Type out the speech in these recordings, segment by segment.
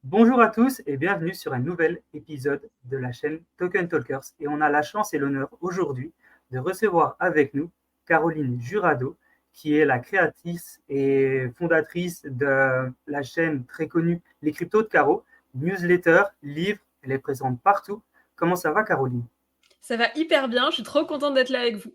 Bonjour à tous et bienvenue sur un nouvel épisode de la chaîne Token Talkers. Et on a la chance et l'honneur aujourd'hui de recevoir avec nous Caroline Jurado, qui est la créatrice et fondatrice de la chaîne très connue Les Cryptos de Caro, newsletter, livre, elle est présente partout. Comment ça va, Caroline? Ça va hyper bien, je suis trop contente d'être là avec vous.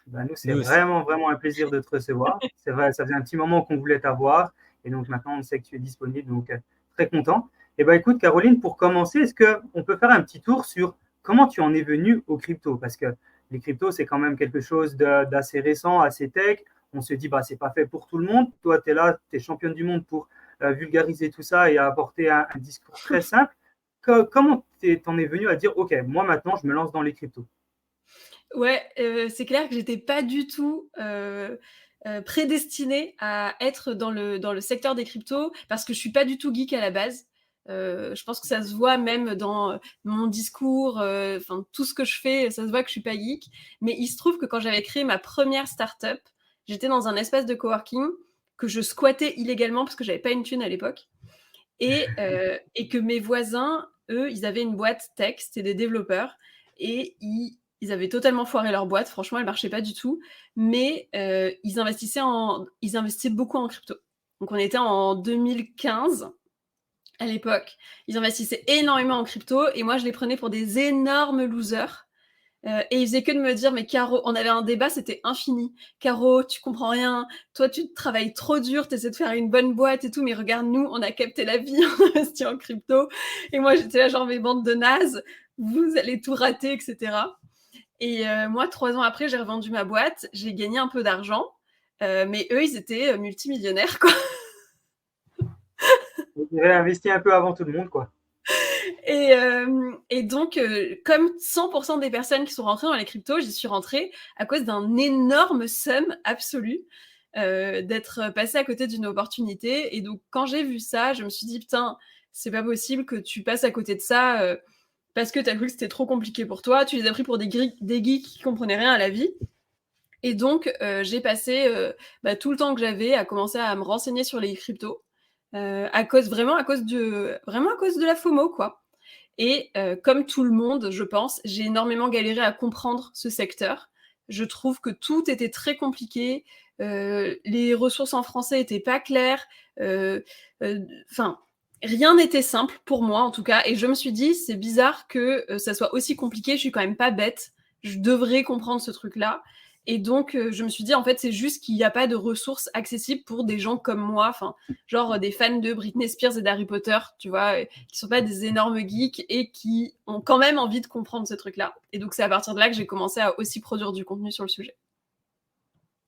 Ben, nous, c'est Nous aussi. vraiment un plaisir de te recevoir. C'est vrai, ça faisait un petit moment qu'on voulait t'avoir. Et donc maintenant, on sait que tu es disponible. Donc, très content. Et ben, écoute, Caroline, pour commencer, est-ce qu'on peut faire un petit tour sur comment tu en es venue aux cryptos? Parce que les cryptos, c'est quand même quelque chose d'assez récent, assez tech. On se dit, bah, c'est pas fait pour tout le monde. Toi, tu es là, tu es championne du monde pour vulgariser tout ça et apporter un discours très simple. Comment t'en es venue à dire, OK, moi maintenant, je me lance dans les cryptos? Ouais, c'est clair que j'étais pas du tout, prédestinée à être dans le secteur des cryptos parce que je suis pas du tout geek à la base. Je pense que ça se voit même dans mon discours, enfin tout ce que je fais, ça se voit que je suis pas geek. Mais il se trouve que quand j'avais créé ma première start-up, j'étais dans un espace de coworking que je squattais illégalement parce que j'avais pas une thune à l'époque et que mes voisins, eux, ils avaient une boîte tech, c'était des développeurs et ils avaient totalement foiré leur boîte. Franchement, elle marchait pas du tout, mais ils investissaient beaucoup en crypto. Donc on était en 2015 à l'époque. Ils investissaient énormément en crypto et moi je les prenais pour des énormes losers. Et il faisait que de me dire, mais Caro, on avait un débat, c'était infini. Caro, tu comprends rien. Toi, tu travailles trop dur, tu essaies de faire une bonne boîte et tout, mais regarde, nous, on a capté la vie, on investit en crypto. Et moi, j'étais là, genre, mes bandes de nazes, vous allez tout rater, etc. Et moi, 3 ans après, j'ai revendu ma boîte, j'ai gagné un peu d'argent, mais eux, ils étaient multimillionnaires, quoi. Vous avez investi un peu avant tout le monde, quoi. Et donc, comme 100% des personnes qui sont rentrées dans les cryptos, j'y suis rentrée à cause d'un énorme somme absolu d'être passée à côté d'une opportunité. Et donc, quand j'ai vu ça, je me suis dit, putain, c'est pas possible que tu passes à côté de ça parce que t'as cru que c'était trop compliqué pour toi. Tu les as pris pour des geeks qui comprenaient rien à la vie. Et donc, j'ai passé tout le temps que j'avais à commencer à me renseigner sur les cryptos. Vraiment à cause de la FOMO, quoi. Et comme tout le monde, je pense, j'ai énormément galéré à comprendre ce secteur. Je trouve que tout était très compliqué. Les ressources en français étaient pas claires. Enfin, rien n'était simple pour moi en tout cas. Et je me suis dit, c'est bizarre que ça soit aussi compliqué. Je suis quand même pas bête. Je devrais comprendre ce truc-là. Et donc, je me suis dit, en fait, c'est juste qu'il n'y a pas de ressources accessibles pour des gens comme moi, enfin, genre des fans de Britney Spears et d'Harry Potter, tu vois, qui sont pas des énormes geeks et qui ont quand même envie de comprendre ce truc-là. Et donc, c'est à partir de là que j'ai commencé à aussi produire du contenu sur le sujet.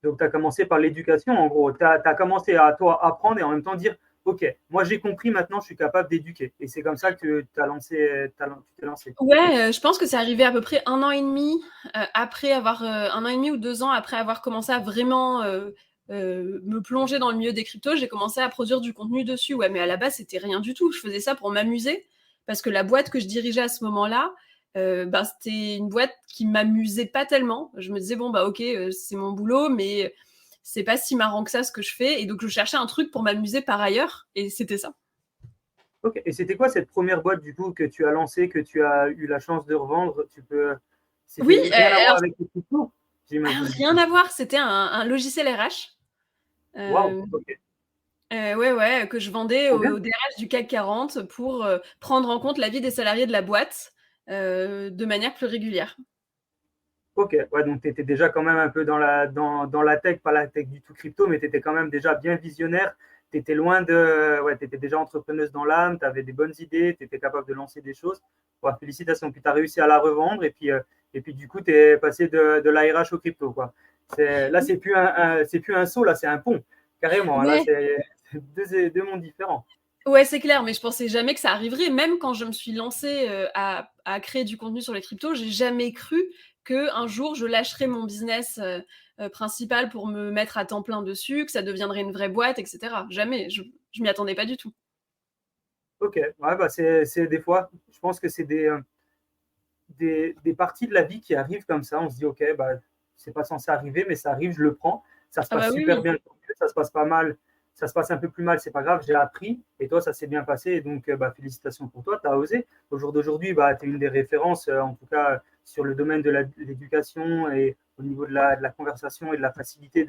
Donc, tu as commencé par l'éducation, en gros. Tu as commencé à toi apprendre et en même temps dire, OK, moi j'ai compris, maintenant je suis capable d'éduquer. Et c'est comme ça que tu t'es lancé. Ouais, je pense que c'est arrivé à peu près 1 an et demi après avoir 1 an et demi ou 2 ans après avoir commencé à vraiment me plonger dans le milieu des cryptos, j'ai commencé à produire du contenu dessus. Ouais, mais à la base, c'était rien du tout. Je faisais ça pour m'amuser parce que la boîte que je dirigeais à ce moment-là, c'était une boîte qui m'amusait pas tellement. Je me disais, bon, bah, ok, c'est mon boulot, mais c'est pas si marrant que ça ce que je fais. Et donc, je cherchais un truc pour m'amuser par ailleurs. Et c'était ça. OK. Et c'était quoi cette première boîte, du coup, que tu as lancée, que tu as eu la chance de revendre? Oui, C'était rien à voir alors, avec les cryptos, j'imagine, du rien coup. à voir. C'était un logiciel RH. Waouh, Euh, OK. ouais, que je vendais Trop bien. au DRH du CAC 40 pour prendre en compte la vie des salariés de la boîte de manière plus régulière. OK. Ouais, donc tu étais déjà quand même un peu dans la tech, pas la tech du tout crypto, mais tu étais quand même déjà bien visionnaire. Tu étais loin de. Ouais, tu étais déjà entrepreneuse dans l'âme, tu avais des bonnes idées, tu étais capable de lancer des choses. Ouais, félicitations. Puis tu as réussi à la revendre et puis du coup, tu es passé de l'ARH au crypto, quoi. Là, c'est plus un saut, là, c'est un pont, carrément. Là, Ouais, c'est deux mondes différents. ouais, c'est clair, mais je pensais jamais que ça arriverait. Même quand je me suis lancée à créer du contenu sur les cryptos, j'ai jamais cru qu'un jour je lâcherais mon business principal pour me mettre à temps plein dessus, que ça deviendrait une vraie boîte, etc. Jamais, je m'y attendais pas du tout. Ok, ouais, bah c'est des fois, je pense que c'est des parties de la vie qui arrivent comme ça. On se dit, ok, bah, c'est pas censé arriver, mais ça arrive, je le prends. Ça se Ah passe bah oui, super oui. bien, ça se passe pas mal. ça se passe un peu plus mal, c'est pas grave, j'ai appris. Et toi, ça s'est bien passé. Et donc, félicitations pour toi, tu as osé. Au jour d'aujourd'hui, tu es une des références, en tout cas sur le domaine de l'éducation et au niveau de la conversation et de la facilité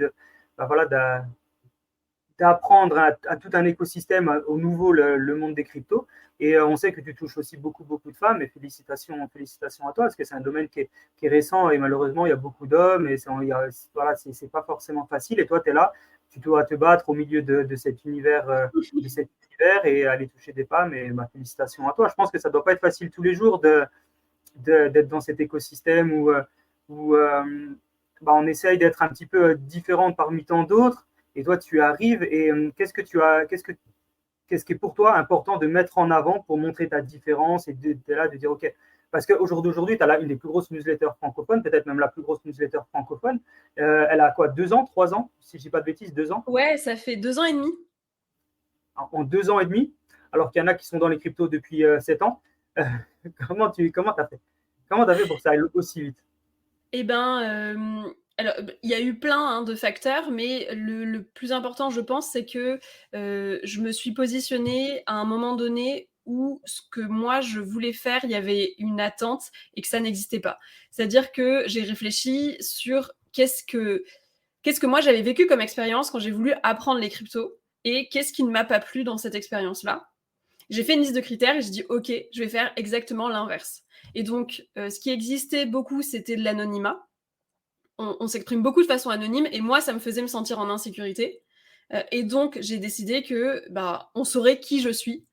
d'apprendre à tout un écosystème au nouveau le monde des cryptos. Et on sait que tu touches aussi beaucoup de femmes. Et félicitations à toi, parce que c'est un domaine qui est récent et malheureusement, il y a beaucoup d'hommes et c'est pas forcément facile. Et toi, tu es là, tu dois te battre au milieu de cet univers, et aller toucher des femmes. Et félicitations à toi. Je pense que ça ne doit pas être facile tous les jours d'être dans cet écosystème où on essaye d'être un petit peu différent parmi tant d'autres. Et toi, tu arrives et qu'est-ce qui est pour toi important de mettre en avant pour montrer ta différence et de dire OK. Parce qu'aujourd'hui, tu as là une des plus grosses newsletters francophones, peut-être même la plus grosse newsletter francophone. Elle a quoi, 2 ans, 3 ans, si je ne dis pas de bêtises, 2 ans? Ouais, ça fait 2 ans et demi. En 2 ans et demi, alors qu'il y en a qui sont dans les cryptos depuis 7 ans. Comment tu as fait? Comment tu as fait pour que ça aille aussi vite? Eh ben, alors, il y a eu plein de facteurs, mais le plus important, je pense, c'est que je me suis positionnée à un moment donné où ce que moi je voulais faire, il y avait une attente et que ça n'existait pas. C'est-à-dire que j'ai réfléchi sur qu'est-ce que moi j'avais vécu comme expérience quand j'ai voulu apprendre les cryptos et qu'est-ce qui ne m'a pas plu dans cette expérience-là. J'ai fait une liste de critères et j'ai dit ok, je vais faire exactement l'inverse. Et donc, ce qui existait beaucoup, c'était de l'anonymat. On s'exprime beaucoup de façon anonyme et moi, ça me faisait me sentir en insécurité. Et donc, j'ai décidé que on saurait qui je suis,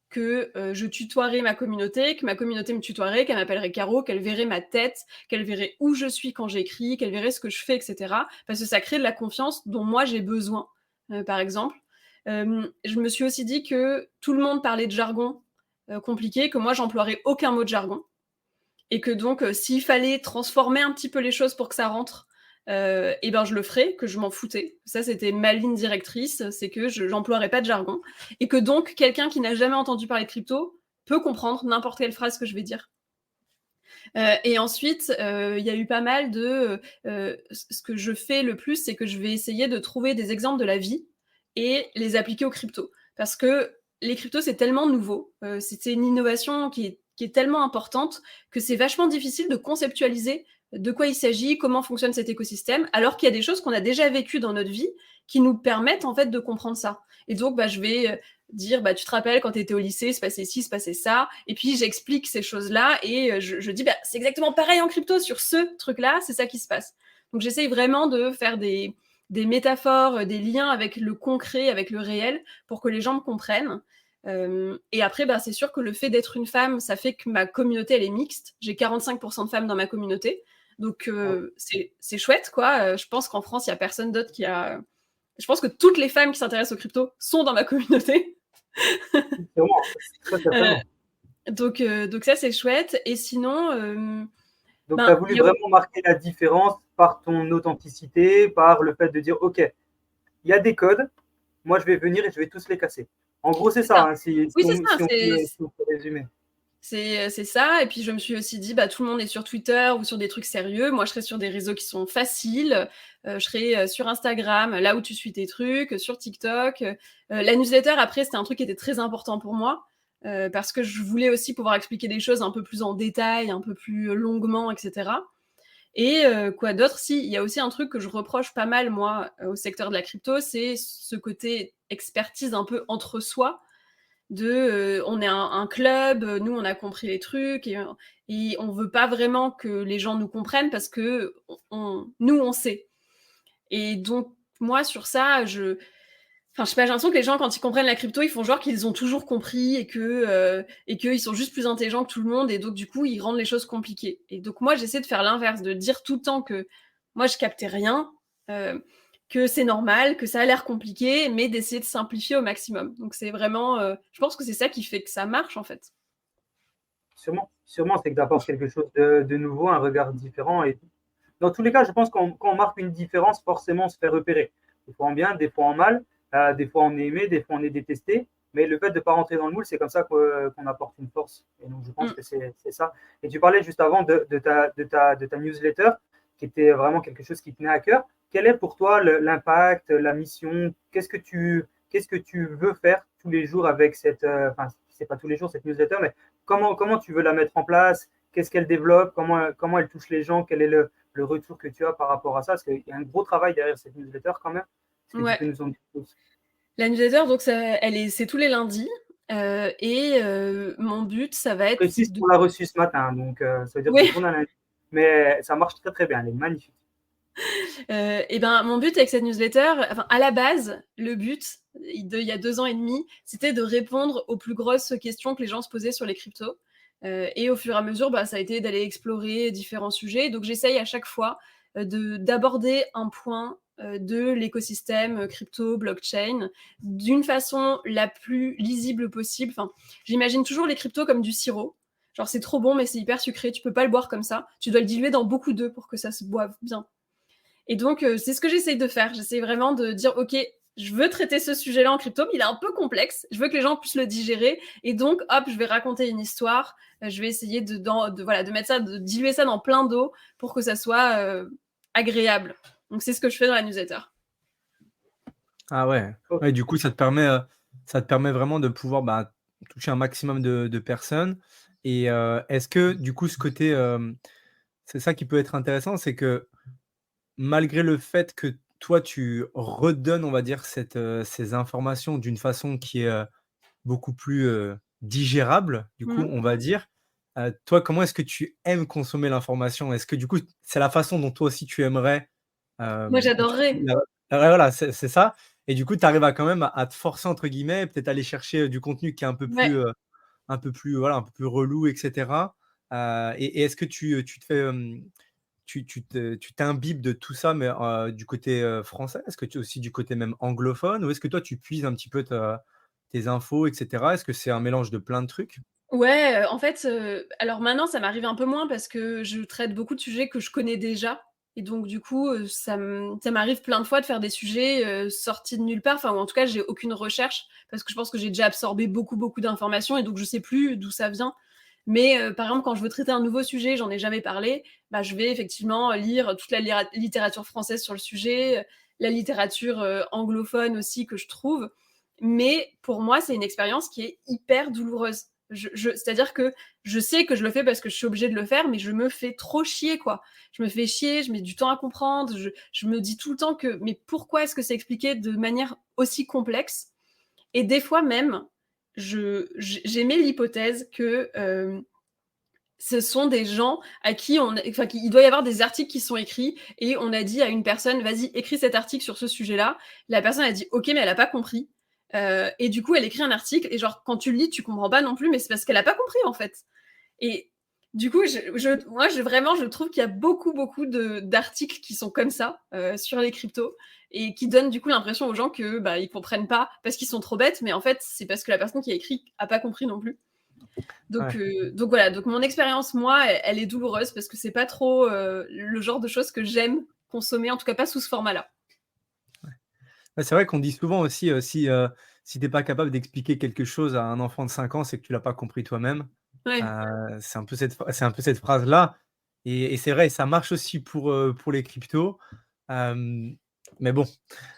que je tutoierais ma communauté, que ma communauté me tutoierait, qu'elle m'appellerait Caro, qu'elle verrait ma tête, qu'elle verrait où je suis quand j'écris, qu'elle verrait ce que je fais, etc. Parce que ça crée de la confiance dont moi j'ai besoin, par exemple. Je me suis aussi dit que tout le monde parlait de jargon compliqué, que moi j'emploierais aucun mot de jargon. Et que donc, s'il fallait transformer un petit peu les choses pour que ça rentre, et ben je le ferais, que je m'en foutais. Ça, c'était ma ligne directrice, c'est que je n'emploierais pas de jargon. Et que donc, quelqu'un qui n'a jamais entendu parler de crypto peut comprendre n'importe quelle phrase que je vais dire. Et ensuite, il y a eu pas mal de... ce que je fais le plus, c'est que je vais essayer de trouver des exemples de la vie et les appliquer aux cryptos. Parce que les cryptos, c'est tellement nouveau. C'était une innovation qui est tellement importante que c'est vachement difficile de conceptualiser de quoi il s'agit, comment fonctionne cet écosystème, alors qu'il y a des choses qu'on a déjà vécues dans notre vie qui nous permettent en fait de comprendre ça. Et donc, je vais dire, tu te rappelles quand tu étais au lycée, se passait ci, se passait ça, et puis j'explique ces choses-là, et je dis, c'est exactement pareil en crypto, sur ce truc-là, c'est ça qui se passe. Donc j'essaye vraiment de faire des métaphores, des liens avec le concret, avec le réel, pour que les gens me comprennent. Et après, c'est sûr que le fait d'être une femme, ça fait que ma communauté, elle est mixte. J'ai 45% de femmes dans ma communauté. Donc, c'est chouette, quoi. Je pense qu'en France, il n'y a personne d'autre qui a... Je pense que toutes les femmes qui s'intéressent aux cryptos sont dans ma communauté. Donc ça, c'est chouette. Et sinon... Donc, tu as voulu vraiment marquer la différence par ton authenticité, par le fait de dire, OK, il y a des codes, moi, je vais venir et je vais tous les casser. En gros, c'est ça, hein, si on peut résumer. C'est ça, et puis je me suis aussi dit, tout le monde est sur Twitter ou sur des trucs sérieux, moi je serai sur des réseaux qui sont faciles, je serai sur Instagram, là où tu suis tes trucs, sur TikTok. La newsletter, après, c'était un truc qui était très important pour moi, parce que je voulais aussi pouvoir expliquer des choses un peu plus en détail, un peu plus longuement, etc. Et quoi d'autre? Si, il y a aussi un truc que je reproche pas mal, moi, au secteur de la crypto, c'est ce côté expertise un peu entre soi, on est un club, nous on a compris les trucs, et on veut pas vraiment que les gens nous comprennent parce que nous on sait. Et donc moi sur ça, je sais pas, j'ai l'impression que les gens quand ils comprennent la crypto, ils font genre qu'ils ont toujours compris et qu'ils sont juste plus intelligents que tout le monde, et donc du coup ils rendent les choses compliquées. Et donc moi j'essaie de faire l'inverse, de dire tout le temps que moi je captais rien, que c'est normal, que ça a l'air compliqué, mais d'essayer de simplifier au maximum. Donc c'est vraiment, je pense que c'est ça qui fait que ça marche en fait. Sûrement, c'est que tu apportes quelque chose de nouveau, un regard différent. Et dans tous les cas, je pense qu'on quand on marque une différence, forcément on se fait repérer. Des fois en bien, des fois en mal, des fois on est aimé, des fois on est détesté. Mais le fait de ne pas rentrer dans le moule, c'est comme ça qu'on apporte une force. Et donc je pense que c'est ça. Et tu parlais juste avant de ta newsletter, qui était vraiment quelque chose qui tenait à cœur. Quel est pour toi l'impact, la mission? Qu'est-ce qu'est-ce que tu veux faire tous les jours avec cette, enfin, c'est pas tous les jours cette newsletter, mais comment tu veux la mettre en place? Qu'est-ce qu'elle développe? Comment elle touche les gens? Quel est le retour que tu as par rapport à ça? Parce qu'il y a un gros travail derrière cette newsletter quand même. Est-ce que tu Ouais. peux nous en dire plus? La newsletter, donc c'est tous les lundis. Mon but, ça va être Précise de... qu'on l'a reçue ce matin, donc ça veut dire qu'on Oui. tourne à lundi. Mais ça marche très très bien, elle est magnifique. Et ben, mon but avec cette newsletter, enfin, à la base, le but, il y a 2 ans et demi, c'était de répondre aux plus grosses questions que les gens se posaient sur les cryptos. Et au fur et à mesure, bah, ça a été d'aller explorer différents sujets. Donc, j'essaye à chaque fois d'aborder un point de l'écosystème crypto, blockchain, d'une façon la plus lisible possible. Enfin, j'imagine toujours les cryptos comme du sirop. Genre, c'est trop bon, mais c'est hyper sucré. Tu peux pas le boire comme ça. Tu dois le diluer dans beaucoup d'eau pour que ça se boive bien. Et donc, c'est ce que j'essaye de faire. J'essaye vraiment de dire, OK, je veux traiter ce sujet-là en crypto, mais il est un peu complexe. Je veux que les gens puissent le digérer. Et donc, hop, je vais raconter une histoire. Je vais essayer de mettre ça, de diluer ça dans plein d'eau pour que ça soit agréable. Donc, c'est ce que je fais dans la newsletter. Ah ouais. Ouais, du coup, ça te permet vraiment de pouvoir toucher un maximum de personnes. Et est-ce que, du coup, ce côté, c'est ça qui peut être intéressant, c'est que malgré le fait que toi, tu redonnes, on va dire, ces informations d'une façon qui est beaucoup plus digérable, du coup, on va dire. Toi, comment est-ce que tu aimes consommer l'information? Est-ce que, du coup, c'est la façon dont toi aussi tu aimerais Moi, j'adorerais. ouais, voilà, c'est ça. Et du coup, tu arrives à quand même à te forcer, entre guillemets, peut-être aller chercher du contenu qui est Ouais. voilà, un peu plus relou, et cetera. Et est-ce que tu te fais, tu t'imbibes de tout ça, mais du côté français? Est-ce que tu es aussi du côté même anglophone? Ou est-ce que toi, tu puises un petit peu tes infos, et cetera? Est-ce que c'est un mélange de plein de trucs? Ouais, en fait, alors maintenant, ça m'arrive un peu moins parce que je traite beaucoup de sujets que je connais déjà et donc du coup, ça m'arrive plein de fois de faire des sujets, sortis de nulle part, enfin ou en tout cas, j'ai aucune recherche parce que je pense que j'ai déjà absorbé beaucoup, beaucoup d'informations et donc je sais plus d'où ça vient. Mais, par exemple, quand je veux traiter un nouveau sujet, j'en ai jamais parlé, bah, je vais effectivement lire toute la littérature française sur le sujet, la littérature, anglophone aussi que je trouve. Mais pour moi, c'est une expérience qui est hyper douloureuse. C'est-à-dire que je sais que je le fais parce que je suis obligée de le faire, mais je me fais trop chier, quoi. Je me fais chier, je mets du temps à comprendre, je me dis tout le temps que mais pourquoi est-ce que c'est expliqué de manière aussi complexe? Et des fois même, j'émets l'hypothèse que ce sont des gens à qui enfin, il doit y avoir des articles qui sont écrits et on a dit à une personne, vas-y, écris cet article sur ce sujet-là. La personne a dit, ok, mais elle n'a pas compris. Et du coup, elle écrit un article et genre, quand tu le lis, tu comprends pas non plus, mais c'est parce qu'elle n'a pas compris en fait. Et du coup, moi, vraiment, je trouve qu'il y a beaucoup, beaucoup d'articles qui sont comme ça sur les cryptos et qui donnent du coup l'impression aux gens que bah, ils comprennent pas parce qu'ils sont trop bêtes, mais en fait, c'est parce que la personne qui a écrit a pas compris non plus. Donc, Ouais. donc voilà, donc mon expérience, moi, elle est douloureuse parce que c'est pas trop le genre de choses que j'aime consommer, en tout cas pas sous ce format-là. Ouais, c'est vrai qu'on dit souvent aussi, si tu es pas capable d'expliquer quelque chose à un enfant de 5 ans, c'est que tu l'as pas compris toi-même. Ouais, C'est un peu cette phrase-là et c'est vrai, ça marche aussi pour les cryptos. Mais bon,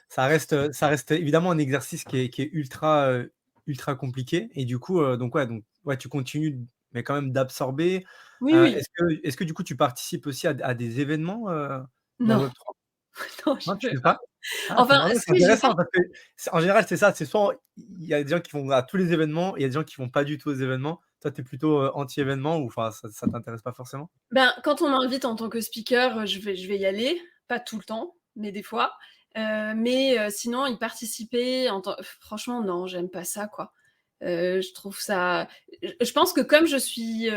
ça reste évidemment un exercice qui est ultra compliqué et du coup, donc ouais, tu continues mais quand même d'absorber. oui, oui. Est-ce que du coup, tu participes aussi à des événements dans le Non, Web3? non, je Non, tu fais fais pas. pas? Ah, Enfin, c'est si je intéressant parce que en général, c'est ça, c'est soit il y a des gens qui vont à tous les événements, et il y a des gens qui vont pas du tout aux événements. Toi, tu es plutôt anti-événement ou enfin ça t'intéresse pas forcément? ben, quand on m'invite en tant que speaker, je vais y aller, pas tout le temps, mais des fois. Mais sinon, y participer franchement, non, j'aime pas ça, quoi. Je trouve ça je pense que comme je suis,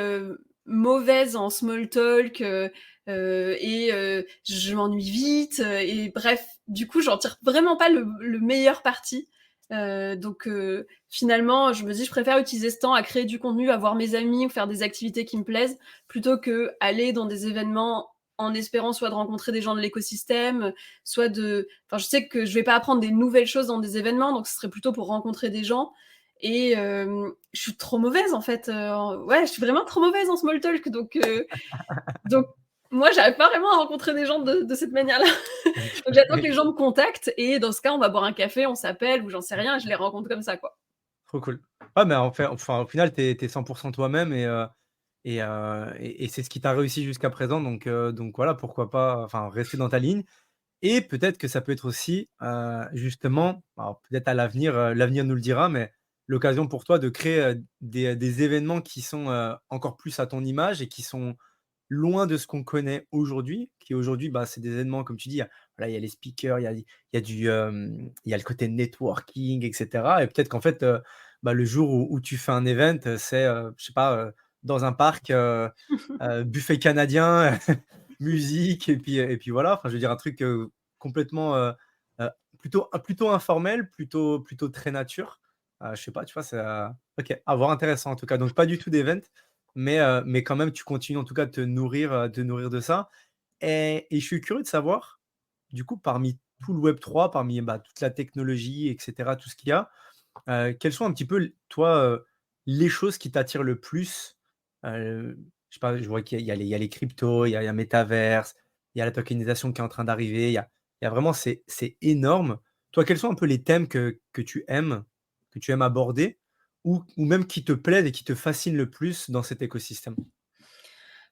mauvaise en small talk, et je m'ennuie vite, et bref, du coup, j'en tire vraiment pas le meilleur parti. Donc finalement, je me dis: «Je préfère utiliser ce temps à créer du contenu, à voir mes amis ou faire des activités qui me plaisent, plutôt qu'aller dans des événements en espérant soit de rencontrer des gens de l'écosystème, soit de enfin, je sais que je vais pas apprendre des nouvelles choses dans des événements, donc ce serait plutôt pour rencontrer des gens et je suis trop mauvaise en fait, ouais, je suis vraiment trop mauvaise en small talk donc Moi, j'arrive pas vraiment à rencontrer des gens de cette manière-là. Donc j'attends que les gens me contactent et dans ce cas, on va boire un café, on s'appelle ou j'en sais rien et je les rencontre comme ça, quoi. Trop cool. Ouais, mais en fait, enfin, au final, tu es 100 toi-même et c'est ce qui t'a réussi jusqu'à présent donc voilà, pourquoi pas, enfin, rester dans ta ligne et peut-être que ça peut être aussi, justement, alors peut-être à l'avenir, l'avenir nous le dira, mais l'occasion pour toi de créer, des événements qui sont, encore plus à ton image et qui sont loin de ce qu'on connaît aujourd'hui, qui aujourd'hui, bah, c'est des événements comme tu dis, il y a les speakers, il y a le côté networking et cetera et peut-être qu'en fait, bah, le jour où tu fais un event, c'est, je sais pas, dans un parc, buffet canadien, musique et puis voilà. Enfin, je veux dire un truc, complètement, plutôt informel, plutôt très nature. Je sais pas, tu vois? C'est, OK, à voir, intéressant en tout cas. Donc pas du tout d'event, mais quand même tu continues en tout cas de te nourrir de ça et je suis curieux de savoir, du coup, parmi tout le web 3, parmi, bah, toute la technologie et cetera, tout ce qu'il y a, quelles sont un petit peu toi, les choses qui t'attirent le plus? Je sais pas, je vois qu'il y a les cryptos, il y a Metaverse, il y a la tokenisation qui est en train d'arriver, il y a vraiment c'est énorme. Toi, quels sont un peu les thèmes que tu aimes aborder ou même qui te plaisent et qui te fascinent le plus dans cet écosystème?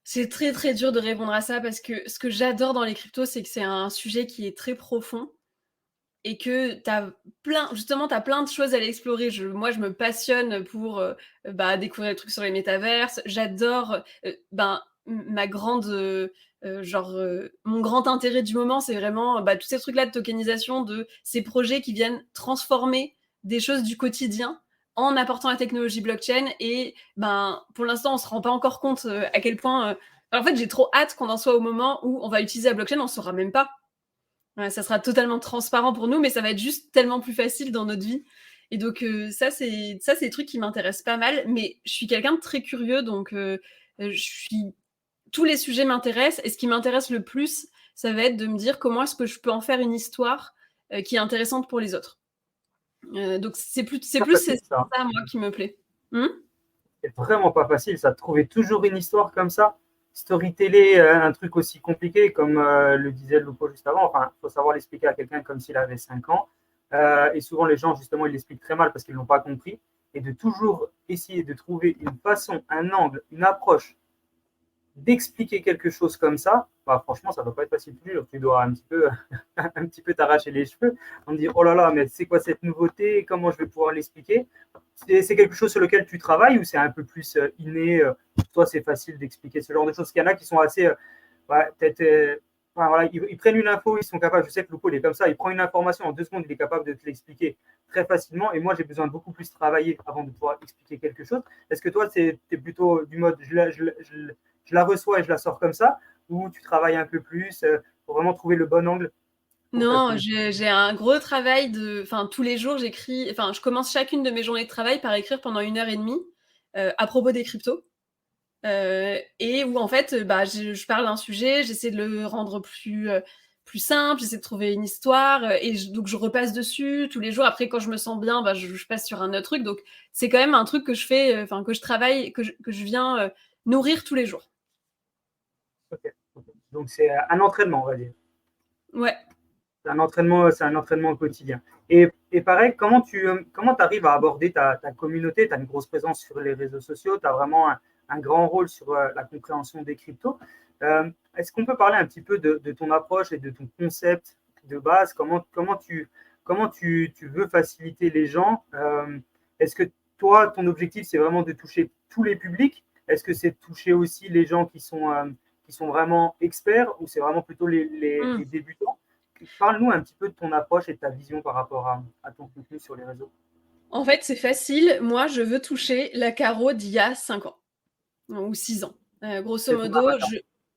C'est très, très dur de répondre à ça parce que ce que j'adore dans les cryptos, c'est que c'est un sujet qui est très profond et que tu as plein de choses à aller explorer. Moi, je me passionne pour, bah, découvrir des trucs sur les métaverses. J'adore, ben, ma grande, mon grand intérêt du moment, c'est vraiment, bah, tous ces trucs-là de tokenisation, de ces projets qui viennent transformer des choses du quotidien en apportant la technologie blockchain et ben, pour l'instant, on se rend pas encore compte, à quel point, en fait, j'ai trop hâte qu'on en soit au moment où on va utiliser la blockchain, on saura même pas. Ouais, ça sera totalement transparent pour nous, mais ça va être juste tellement plus facile dans notre vie et donc ça, c'est des trucs qui m'intéressent pas mal, mais je suis quelqu'un de très curieux donc je suis tous les sujets m'intéressent et ce qui m'intéresse le plus, ça va être de me dire: «Comment est-ce que je peux en faire une histoire, qui est intéressante pour les autres?» Donc c'est Pas plus c'est facile ça. ça, moi, qui me plaît. Mmh? C'est vraiment pas facile ça, de trouver toujours une histoire comme ça. Storyteller un truc aussi compliqué, comme le disait Lupo juste avant. Enfin, il faut savoir l'expliquer à quelqu'un comme s'il avait 5 ans. Et souvent, les gens, justement, ils l'expliquent très mal parce qu'ils ne l'ont pas compris. Et de toujours essayer de trouver une façon, un angle, une approche d'expliquer quelque chose comme ça, bah, franchement, ça ne doit pas être facile tous les jours. Tu dois un petit peu un petit peu t'arracher les cheveux en te dire oh là là, mais c'est quoi cette nouveauté? Comment je vais pouvoir l'expliquer? C'est quelque chose sur lequel tu travailles ou c'est un peu plus inné? Toi, c'est facile d'expliquer ce genre de choses. Il y en a qui sont assez, ouais, peut-être, enfin, voilà, ils prennent une info, ils sont capables. Je sais que Lupo, il est comme ça. Il prend une information en 2 secondes, il est capable de te l'expliquer très facilement. Et moi, j'ai besoin de beaucoup plus travailler avant de pouvoir expliquer quelque chose. Est-ce que toi, tu es plutôt du mode je la reçois et je la sors comme ça, ou tu travailles un peu plus pour vraiment trouver le bon angle pour ta Non, communication? j'ai un gros travail enfin, tous les jours, je commence chacune de mes journées de travail par écrire pendant 1 heure et demie à propos des cryptos. Et où en fait, bah, je parle d'un sujet, j'essaie de le rendre plus simple, j'essaie de trouver une histoire, donc je repasse dessus tous les jours. Après, quand je me sens bien, bah, je passe sur un autre truc. Donc c'est quand même un truc que je fais, enfin que je travaille, que je viens, nourrir tous les jours. Okay. Donc c'est un entraînement, on va dire. Ouais. C'est un entraînement au quotidien. Et pareil, comment arrives à aborder ta communauté? Tu as une grosse présence sur les réseaux sociaux, tu as vraiment un grand rôle sur la compréhension des cryptos. Est-ce qu'on peut parler un petit peu de ton approche et de ton concept de base? Comment tu veux faciliter les gens? Est-ce que toi, ton objectif, c'est vraiment de toucher tous les publics? Est-ce que c'est de toucher aussi les gens qui sont vraiment experts ou c'est vraiment plutôt les Mmh. débutants? Parle-nous un petit peu de ton approche et de ta vision par rapport à ton contenu sur les réseaux. En fait, c'est facile. Moi, je veux toucher la Caro d'il y a 5 ans ou 6 ans. Grosso C'est ton modo, avatar.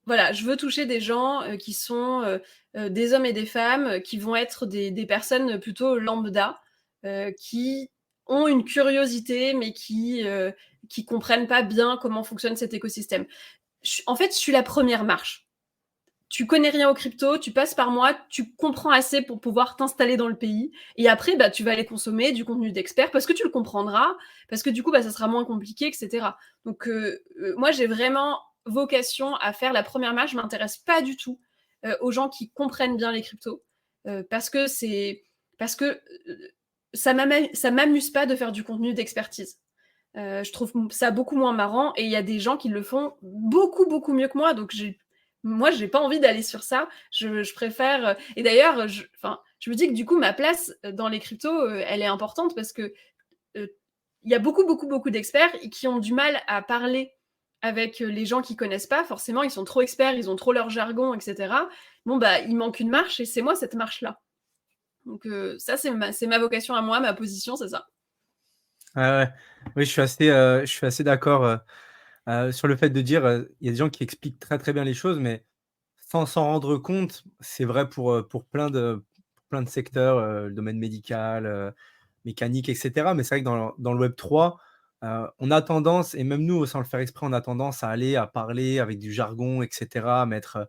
voilà, je veux toucher des gens, qui sont, des hommes et des femmes, qui vont être des personnes plutôt lambda, qui ont une curiosité, mais qui comprennent pas bien comment fonctionne cet écosystème. En fait, je suis la première marche. Tu connais rien aux crypto, tu passes par moi, tu comprends assez pour pouvoir t'installer dans le pays. Et après, bah, tu vas aller consommer du contenu d'experts parce que tu le comprendras, parce que du coup, bah, ça sera moins compliqué, etc. Donc, moi, j'ai vraiment vocation à faire la première marche. Je m'intéresse pas du tout aux gens qui comprennent bien les cryptos parce que ça m'amuse pas de faire du contenu d'expertise. Je trouve ça beaucoup moins marrant et il y a des gens qui le font beaucoup, beaucoup mieux que moi. Donc, moi, j'ai pas envie d'aller sur ça. Je préfère. Et d'ailleurs, je me dis que du coup, ma place dans les cryptos, elle est importante parce que il y a beaucoup, beaucoup, beaucoup d'experts qui ont du mal à parler avec les gens qui connaissent pas. Forcément, ils sont trop experts, ils ont trop leur jargon, etc. Bon, bah, il manque une marche et c'est moi cette marche-là. Donc, ça, c'est ma vocation à moi, ma position, c'est ça. Ah ouais. Oui, je suis assez d'accord sur le fait de dire il y a des gens qui expliquent très très bien les choses, mais sans s'en rendre compte. C'est vrai pour plein de secteurs, le domaine médical, mécanique, et cetera. Mais c'est vrai que dans le Web3, on a tendance, et même nous, sans le faire exprès, on a tendance à parler avec du jargon, et cetera, à mettre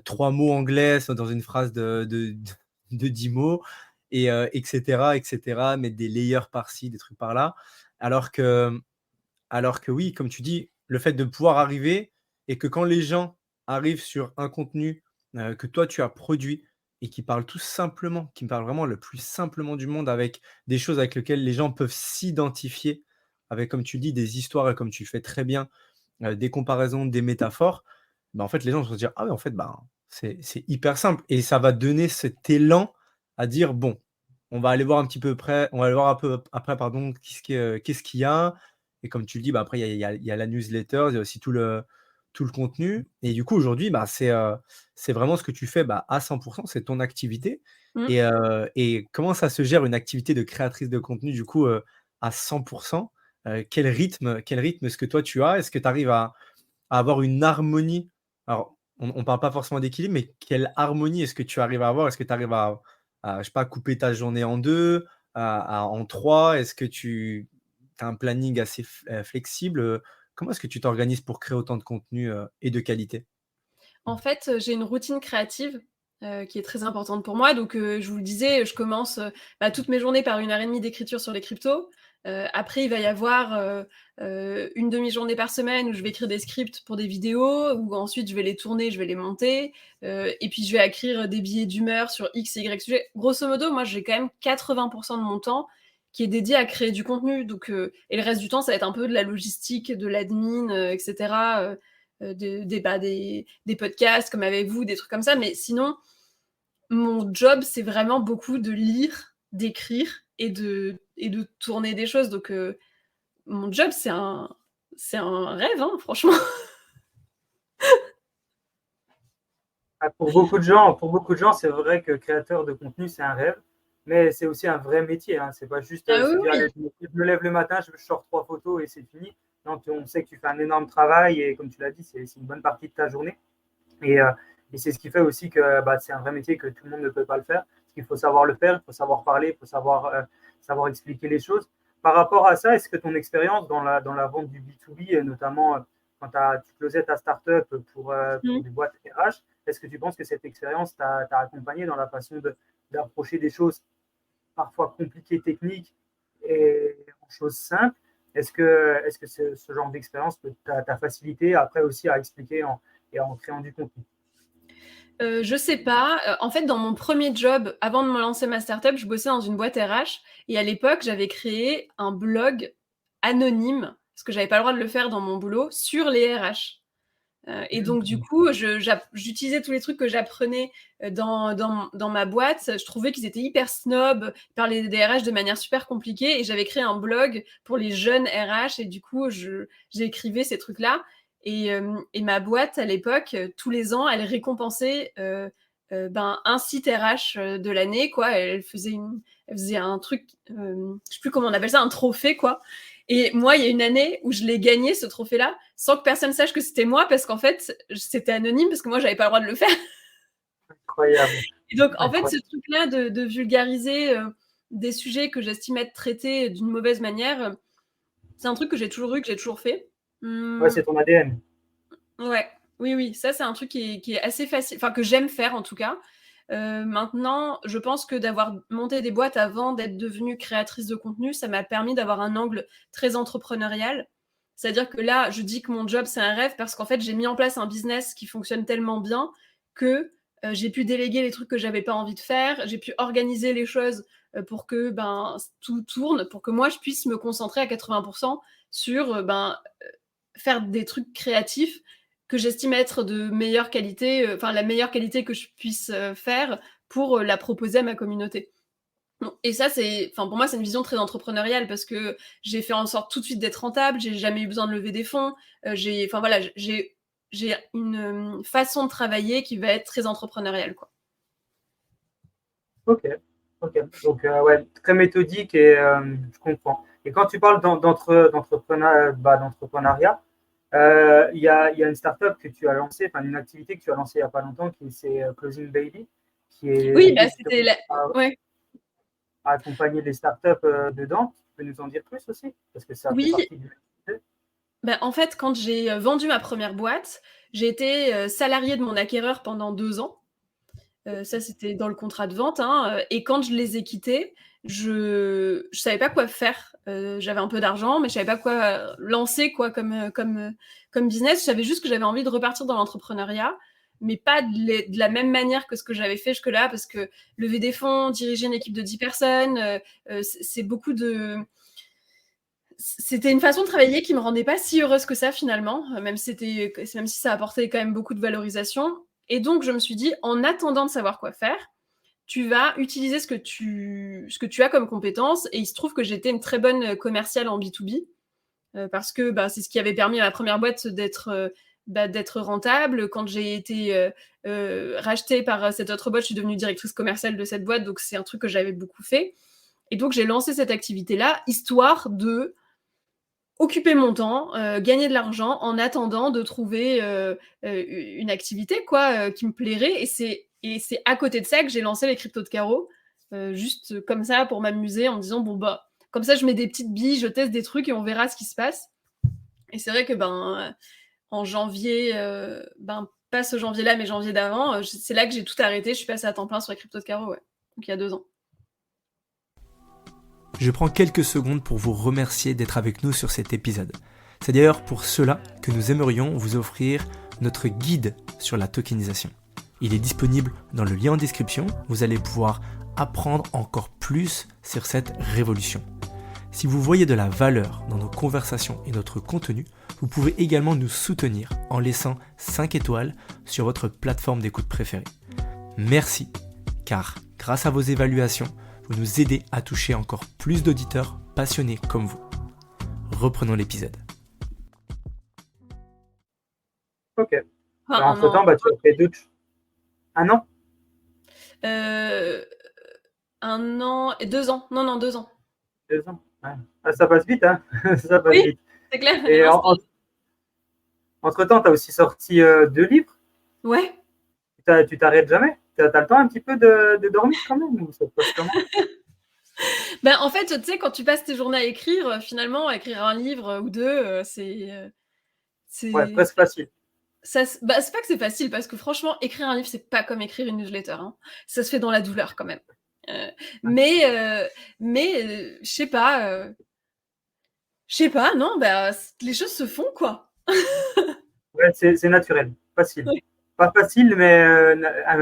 3 mots anglais dans une phrase de 10 mots et cetera, mettre des layers par-ci, des trucs par-là. Alors que oui, comme tu dis, le fait de pouvoir arriver et que quand les gens arrivent sur un contenu, que toi tu as produit et qui parle tout simplement, qui me parle vraiment le plus simplement du monde avec des choses avec lesquelles les gens peuvent s'identifier, avec, comme tu dis, des histoires et comme tu fais très bien, des comparaisons, des métaphores, bah, en fait, les gens vont se dire: «Ah ouais, en fait, ben, c'est hyper simple» et ça va donner cet élan à dire: «Bon, on va aller voir un peu après, pardon, qu'est-ce qu'il y a?» Et comme tu le dis, bah, après il y a la newsletter, il y a aussi tout le contenu et du coup, aujourd'hui, bah, c'est vraiment ce que tu fais, bah, à 100, c'est ton activité Mmh. et comment ça se gère une activité de créatrice de contenu, du coup, à 100? Quel rythme est-ce que toi tu as? Est-ce que tu arrives à avoir une harmonie? Alors, on parle pas forcément d'équilibre, mais quelle harmonie est-ce que tu arrives à avoir? Est-ce que tu arrives je sais pas, couper ta journée en 2, en 3? Est-ce que tu as un planning assez flexible? Comment est-ce que tu t'organises pour créer autant de contenu, et de qualité? En fait, j'ai une routine créative, qui est très importante pour moi. Donc, je vous le disais, je commence, toutes mes journées par 1 heure et demie d'écriture sur les cryptos. Après, il va y avoir, 1/2 journée par semaine où je vais écrire des scripts pour des vidéos, où ensuite je vais les tourner, je vais les monter, et puis je vais écrire des billets d'humeur sur X et Y sujet. Grosso modo, moi, j'ai quand même 80 de mon temps qui est dédié à créer du contenu. Donc, et le reste du temps, ça va être un peu de la logistique, de l'admin, et cetera, des podcasts comme avec vous, des trucs comme ça. Mais sinon, mon job, c'est vraiment beaucoup de lire, d'écrire et de tourner des choses. Donc, mon job, c'est un rêve, hein, franchement. Ah, pour beaucoup de gens, c'est vrai que créateur de contenu, c'est un rêve, mais c'est aussi un vrai métier. Hein. C'est pas juste Ah se oui, dire, oui. allez, je me lève le matin, je sors 3 photos et c'est fini. Non, on sait que tu fais un énorme travail et comme tu l'as dit, c'est une bonne partie de ta journée. Et, euh, et c'est ce qui fait aussi que bah, c'est un vrai métier que tout le monde ne peut pas le faire. Parce qu'il faut savoir le faire, il faut savoir parler, il faut savoir expliquer les choses. Par rapport à ça, est-ce que ton expérience dans la vente du B2B, notamment quand tu closais ta startup pour Mmh. des boîtes RH, est-ce que tu penses que cette expérience t'a accompagné dans la façon d'approcher des choses parfois compliquées, techniques et en choses simples? Est-ce que ce genre d'expérience t'a facilité après aussi à expliquer et en créant du contenu? Je sais pas. En fait, dans mon premier job, avant de me lancer ma startup, je bossais dans une boîte RH et à l'époque, j'avais créé un blog anonyme, parce que j'avais pas le droit de le faire dans mon boulot, sur les RH. Et donc du coup, j'utilisais tous les trucs que j'apprenais, dans ma boîte. Je trouvais qu'ils étaient hyper snobs, ils parlaient des RH de manière super compliquée et j'avais créé un blog pour les jeunes RH et du coup, j'écrivais ces trucs-là et ma boîte à l'époque, tous les ans, elle récompensait, un site RH, de l'année quoi. Elle faisait un truc, je sais plus comment on appelle ça, un trophée quoi. Et moi, il y a une année où je l'ai gagné ce trophée-là sans que personne sache que c'était moi parce qu'en fait, c'était anonyme parce que moi, j'avais pas le droit de le faire. Incroyable, Et donc, en fait, ce incroyable. truc-là de vulgariser des sujets que j'estime être traités d'une mauvaise manière, c'est un truc que j'ai toujours eu, que j'ai toujours fait. Ouais, Mmh, c'est ton ADN. ouais, oui, oui, ça, c'est un truc qui est assez facile, enfin, que j'aime faire en tout cas. Maintenant, je pense que d'avoir monté des boîtes avant d'être devenue créatrice de contenu, ça m'a permis d'avoir un angle très entrepreneurial. C'est-à-dire que là, je dis que mon job, c'est un rêve parce qu'en fait, j'ai mis en place un business qui fonctionne tellement bien que j'ai pu déléguer les trucs que j'avais pas envie de faire, j'ai pu organiser les choses pour que tout tourne, pour que moi, je puisse me concentrer à 80% sur faire des trucs créatifs que j'estime être de meilleure qualité, la meilleure qualité que je puisse faire pour la proposer à ma communauté. Et ça, pour moi, c'est une vision très entrepreneuriale parce que j'ai fait en sorte tout de suite d'être rentable, j'ai jamais eu besoin de lever des fonds, j'ai une façon de travailler qui va être très entrepreneuriale, quoi. Ok, ok. Donc, ouais, très méthodique et je comprends. Et quand tu parles d'entrepreneuriat, il y a une startup que tu as lancée, enfin une activité que tu as lancée il n'y a pas longtemps, c'est Closing Baby, qui Oui, est c'était ouais. à accompagner les startups dedans. Tu peux nous en dire plus aussi? Parce que ça fait Oui, partie du sujet. en fait, quand j'ai vendu ma première boîte, j'ai été salariée de mon acquéreur pendant 2 ans. Ça, c'était dans le contrat de vente, hein, et quand je les ai quittés, je savais pas quoi faire. J'avais un peu d'argent, mais je savais pas quoi lancer quoi comme business. Je savais juste que j'avais envie de repartir dans l'entrepreneuriat, mais pas de la même manière que ce que j'avais fait jusque-là, parce que lever des fonds, diriger une équipe de 10 personnes, c'est beaucoup de... C'était une façon de travailler qui me rendait pas si heureuse que ça finalement, même si ça apportait quand même beaucoup de valorisation. Et donc je me suis dit, en attendant de savoir quoi faire, tu vas utiliser ce que tu as comme compétences. Et il se trouve que j'étais une très bonne commerciale en B2B, parce que c'est ce qui avait permis à ma première boîte d'être rentable. Quand j'ai été rachetée par cette autre boîte, je suis devenue directrice commerciale de cette boîte, donc c'est un truc que j'avais beaucoup fait. Et donc j'ai lancé cette activité-là, histoire de occuper mon temps, gagner de l'argent en attendant de trouver une activité qui me plairait. Et c'est à côté de ça que j'ai lancé les cryptos de carreau, juste comme ça pour m'amuser en me disant comme ça je mets des petites billes, je teste des trucs et on verra ce qui se passe. Et c'est vrai que en janvier, pas ce janvier-là, mais janvier d'avant, c'est là que j'ai tout arrêté. Je suis passée à temps plein sur les cryptos de carreau, ouais. Donc il y a 2 ans. Je prends quelques secondes pour vous remercier d'être avec nous sur cet épisode. C'est d'ailleurs pour cela que nous aimerions vous offrir notre guide sur la tokenisation. Il est disponible dans le lien en description, vous allez pouvoir apprendre encore plus sur cette révolution. Si vous voyez de la valeur dans nos conversations et notre contenu, vous pouvez également nous soutenir en laissant 5 étoiles sur votre plateforme d'écoute préférée. Merci, car grâce à vos évaluations, vous nous aidez à toucher encore plus d'auditeurs passionnés comme vous. Reprenons l'épisode. Ok. Entre-temps, tu as fait d'autres... Un an 1 an et 2 ans. Non, 2 ans. 2 ans. Ouais. Ah, ça passe vite, hein. Ça passe vite. C'est clair. Et entre-temps, tu as aussi sorti 2 livres. Ouais. Tu t'arrêtes jamais? Tu as le temps un petit peu de dormir quand même, ou ça se passe comment? En fait, tu sais, quand tu passes tes journées à écrire, finalement, écrire un livre ou 2, c'est Ouais, presque facile. c'est pas que c'est facile, parce que franchement, écrire un livre, c'est pas comme écrire une newsletter, hein. Ça se fait dans la douleur quand même. Mais je sais pas, non, les choses se font, quoi. Ouais, c'est naturel, facile. Oui. Pas facile, mais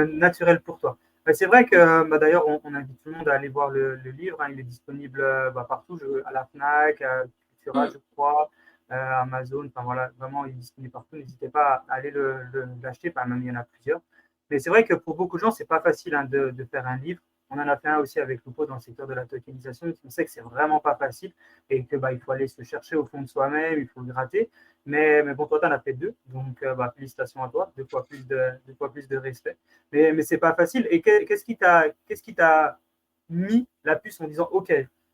naturel pour toi. C'est vrai que d'ailleurs, on invite tout le monde à aller voir le livre, hein. Il est disponible partout, à la FNAC, à Cultura, je crois, Amazon. Enfin voilà, vraiment, il est disponible partout. N'hésitez pas à aller l'acheter, même il y en a plusieurs. Mais c'est vrai que pour beaucoup de gens, c'est pas facile, hein, de faire un livre. On en a fait un aussi avec Lupo dans le secteur de la tokenisation. On sait que c'est vraiment pas facile et que il faut aller se chercher au fond de soi-même, il faut le gratter. Mais bon, toi, tu en as fait 2, donc félicitations à toi, 2 fois plus de respect. Mais c'est pas facile. Et qu'est-ce qui t'a mis la puce en disant, OK,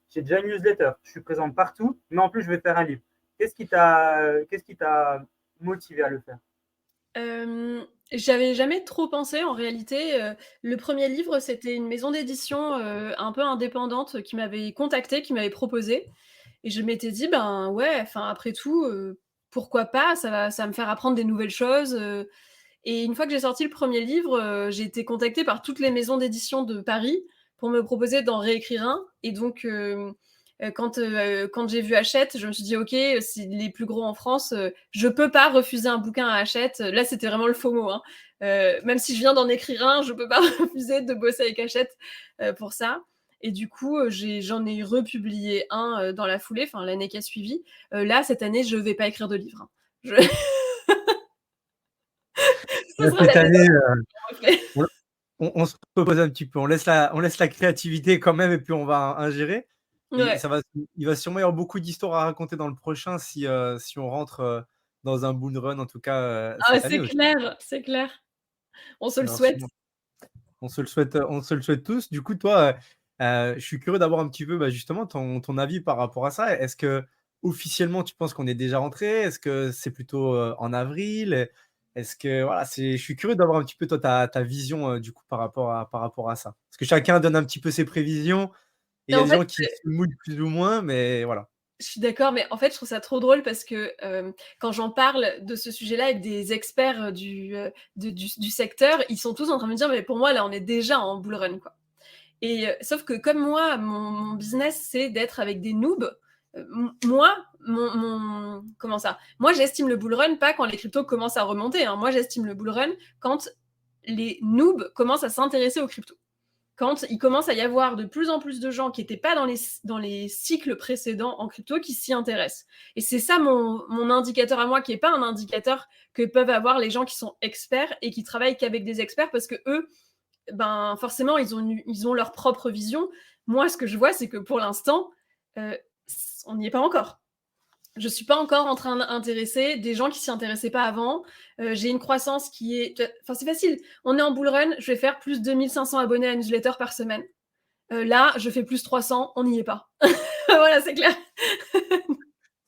j'ai déjà une newsletter, je suis présente partout, mais en plus, je vais faire un livre. Qu'est-ce qui t'a motivé à le faire? J'avais jamais trop pensé en réalité. Le premier livre, c'était une maison d'édition un peu indépendante qui m'avait contactée, qui m'avait proposé. Et je m'étais dit, ouais, après tout, pourquoi pas, ça va me faire apprendre des nouvelles choses. Et une fois que j'ai sorti le premier livre, j'ai été contactée par toutes les maisons d'édition de Paris pour me proposer d'en réécrire un. Et donc, Quand j'ai vu Hachette, je me suis dit, OK, c'est les plus gros en France, je peux pas refuser un bouquin à Hachette. Là, c'était vraiment le FOMO, hein. Même si je viens d'en écrire un, je peux pas refuser de bosser avec Hachette pour ça. Et du coup, j'en ai republié un dans la foulée, enfin l'année qui a suivi. Là, cette année, je vais pas écrire de livre, hein. Ce sera Cette l'année année, d'après. on se repose un petit peu, on laisse la créativité quand même et puis on va ingérer. Et Ouais. il va sûrement y avoir beaucoup d'histoires à raconter dans le prochain si on rentre dans un bull run, en tout cas Ah, cette année c'est aussi. clair, c'est clair. On se le Alors, souhaite. sûrement. On se le souhaite tous. Du coup, toi, je suis curieux d'avoir un petit peu justement ton avis par rapport à ça. Est-ce que officiellement tu penses qu'on est déjà rentré? Est-ce que c'est plutôt en avril? Est-ce que voilà, je suis curieux d'avoir un petit peu toi ta vision du coup par rapport à ça. Parce que chacun donne un petit peu ses prévisions et il Et y a en des fait, gens qui se mouillent plus ou moins, mais voilà. je suis d'accord, mais en fait, je trouve ça trop drôle parce que quand j'en parle de ce sujet-là avec des experts du secteur, ils sont tous en train de me dire, mais pour moi, là, on est déjà en bull run, quoi. Et sauf que comme moi, mon business, c'est d'être avec des noobs. Moi, comment ça? Moi, j'estime le bull run pas quand les cryptos commencent à remonter, hein. Moi, j'estime le bull run quand les noobs commencent à s'intéresser aux cryptos. Quand il commence à y avoir de plus en plus de gens qui n'étaient pas dans les cycles précédents en crypto qui s'y intéressent. Et c'est ça mon indicateur à moi, qui n'est pas un indicateur que peuvent avoir les gens qui sont experts et qui travaillent qu'avec des experts, parce que eux, ben, forcément, ils ont leur propre vision. Moi, ce que je vois, c'est que pour l'instant, euh, on n'y est pas encore. Je ne suis pas encore en train d'intéresser des gens qui ne s'y intéressaient pas avant. J'ai une croissance qui est... Enfin, c'est facile. On est en bull run, je vais faire plus de 2500 abonnés à newsletter par semaine. Là, je fais plus 300, on n'y est pas. Voilà, c'est clair.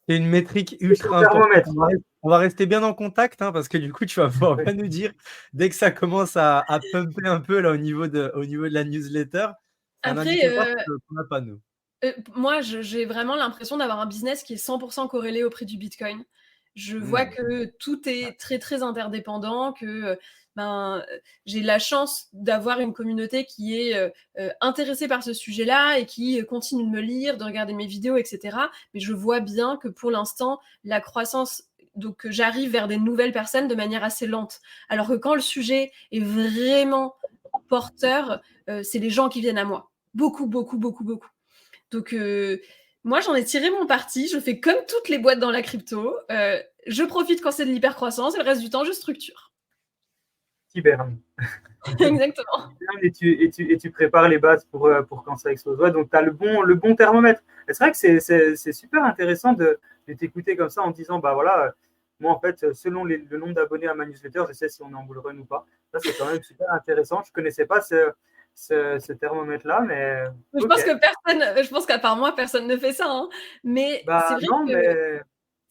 C'est une métrique C'est ton ultra importante. thermomètre. On va rester bien en contact hein, parce que du coup, tu vas pouvoir bien nous dire dès que ça commence à pumper un peu là, au niveau de la newsletter. C'est un Après, indicateur qu'on n'a pas, nous. moi, j'ai vraiment l'impression d'avoir un business qui est 100% corrélé au prix du Bitcoin. Je vois Mmh. que tout est très, très interdépendant, que j'ai la chance d'avoir une communauté qui est intéressée par ce sujet-là et qui continue de me lire, de regarder mes vidéos, etc. Mais je vois bien que pour l'instant, la croissance, donc j'arrive vers des nouvelles personnes de manière assez lente. Alors que quand le sujet est vraiment porteur, c'est les gens qui viennent à moi. Beaucoup, beaucoup, beaucoup, beaucoup. Donc, moi, j'en ai tiré mon parti. Je fais comme toutes les boîtes dans la crypto. Je profite quand c'est de l'hypercroissance et le reste du temps, je structure. Hiberne. Exactement. Et tu prépares les bases pour quand ça explose. Ouais, donc, tu as le bon thermomètre. Et c'est vrai que c'est super intéressant de t'écouter comme ça en disant, bah voilà, moi, en fait, selon le nombre d'abonnés à ma newsletter, je sais si on est en bull run ou pas. Ça, c'est quand même super intéressant. Je ne connaissais pas ce thermomètre-là, mais Je ok. pense je pense qu'à part moi, personne ne fait ça, hein. Mais c'est Bah vrai non, que mais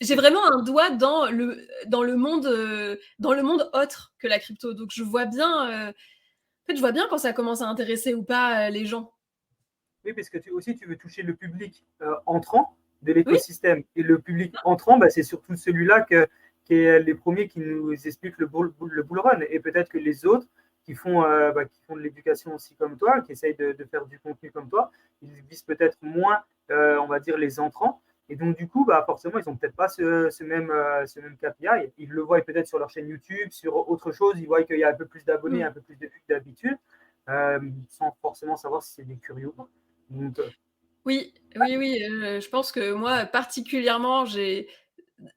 j'ai vraiment un doigt dans le monde autre que la crypto. Donc, je vois bien, en fait, je vois bien quand ça commence à intéresser ou pas les gens. oui, parce que tu veux toucher le public entrant de Oui, l'écosystème. Et le public entrant, bah, c'est surtout celui-là qui est les premiers qui nous expliquent le bull run. Et peut-être que les autres qui font de l'éducation aussi comme toi, qui essayent de faire du contenu comme toi, ils visent peut-être moins, on va dire, les entrants. Et donc, du coup, bah, forcément, ils n'ont peut-être pas ce même KPI. Ils le voient peut-être sur leur chaîne YouTube, sur autre chose. Ils voient qu'il y a un peu plus d'abonnés, un peu plus de vues que d'habitude, sans forcément savoir si c'est des curieux ou pas. Donc, oui, oui, oui. Je pense que moi, particulièrement,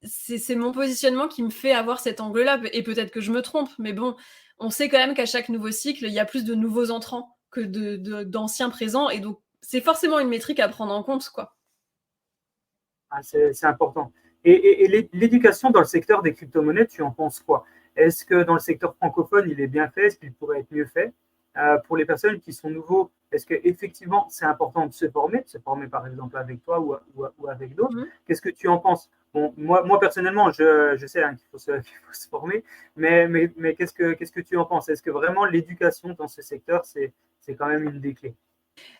c'est mon positionnement qui me fait avoir cet angle-là. Et peut-être que je me trompe, mais bon, on sait quand même qu'à chaque nouveau cycle, il y a plus de nouveaux entrants que d'anciens présents. Et donc, c'est forcément une métrique à prendre en compte, quoi. c'est important. Et l'éducation dans le secteur des crypto-monnaies, tu en penses quoi? Est-ce que dans le secteur francophone, il est bien fait? Est-ce qu'il pourrait être mieux fait? Pour les personnes qui sont nouveaux, est-ce qu'effectivement, c'est important de se former par exemple avec toi ou avec d'autres? Mhm. Qu'est-ce que tu en penses? Bon, moi personnellement, je sais hein, qu'il faut se former, mais qu'est-ce que tu en penses? Est-ce que vraiment l'éducation dans ce secteur, c'est quand même une des clés?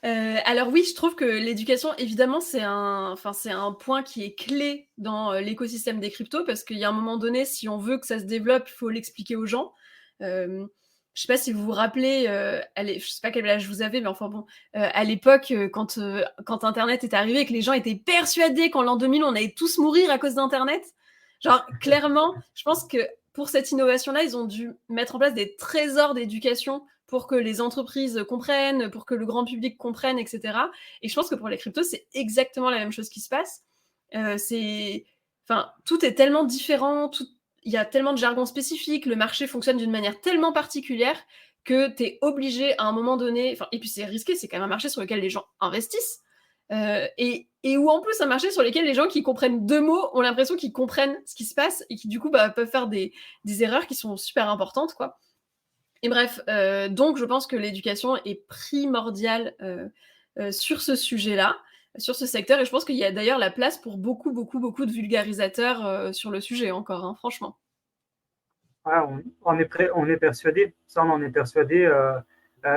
Alors oui, je trouve que l'éducation, évidemment, c'est un point qui est clé dans l'écosystème des cryptos parce qu'il y a un moment donné, si on veut que ça se développe, il faut l'expliquer aux gens. je sais pas si vous vous rappelez, je sais pas quel âge vous avez, mais enfin bon, à l'époque, quand Internet est arrivé et que les gens étaient persuadés qu'en l'an 2000, on allait tous mourir à cause d'Internet. Genre, clairement, je pense que pour cette innovation-là, ils ont dû mettre en place des trésors d'éducation pour que les entreprises comprennent, pour que le grand public comprenne, etc. Et je pense que pour les cryptos, c'est exactement la même chose qui se passe. Tout est tellement différent, il y a tellement de jargon spécifique, le marché fonctionne d'une manière tellement particulière que tu es obligé à un moment donné, et puis c'est risqué, c'est quand même un marché sur lequel les gens investissent, et où en plus un marché sur lequel les gens qui comprennent 2 mots ont l'impression qu'ils comprennent ce qui se passe et qui du coup peuvent faire des erreurs qui sont super importantes, quoi. Et bref, donc je pense que l'éducation est primordiale sur ce sujet-là, sur ce secteur, et je pense qu'il y a d'ailleurs la place pour beaucoup de vulgarisateurs sur le sujet encore, hein, franchement. Ouais, on est persuadé, ça on en est persuadé,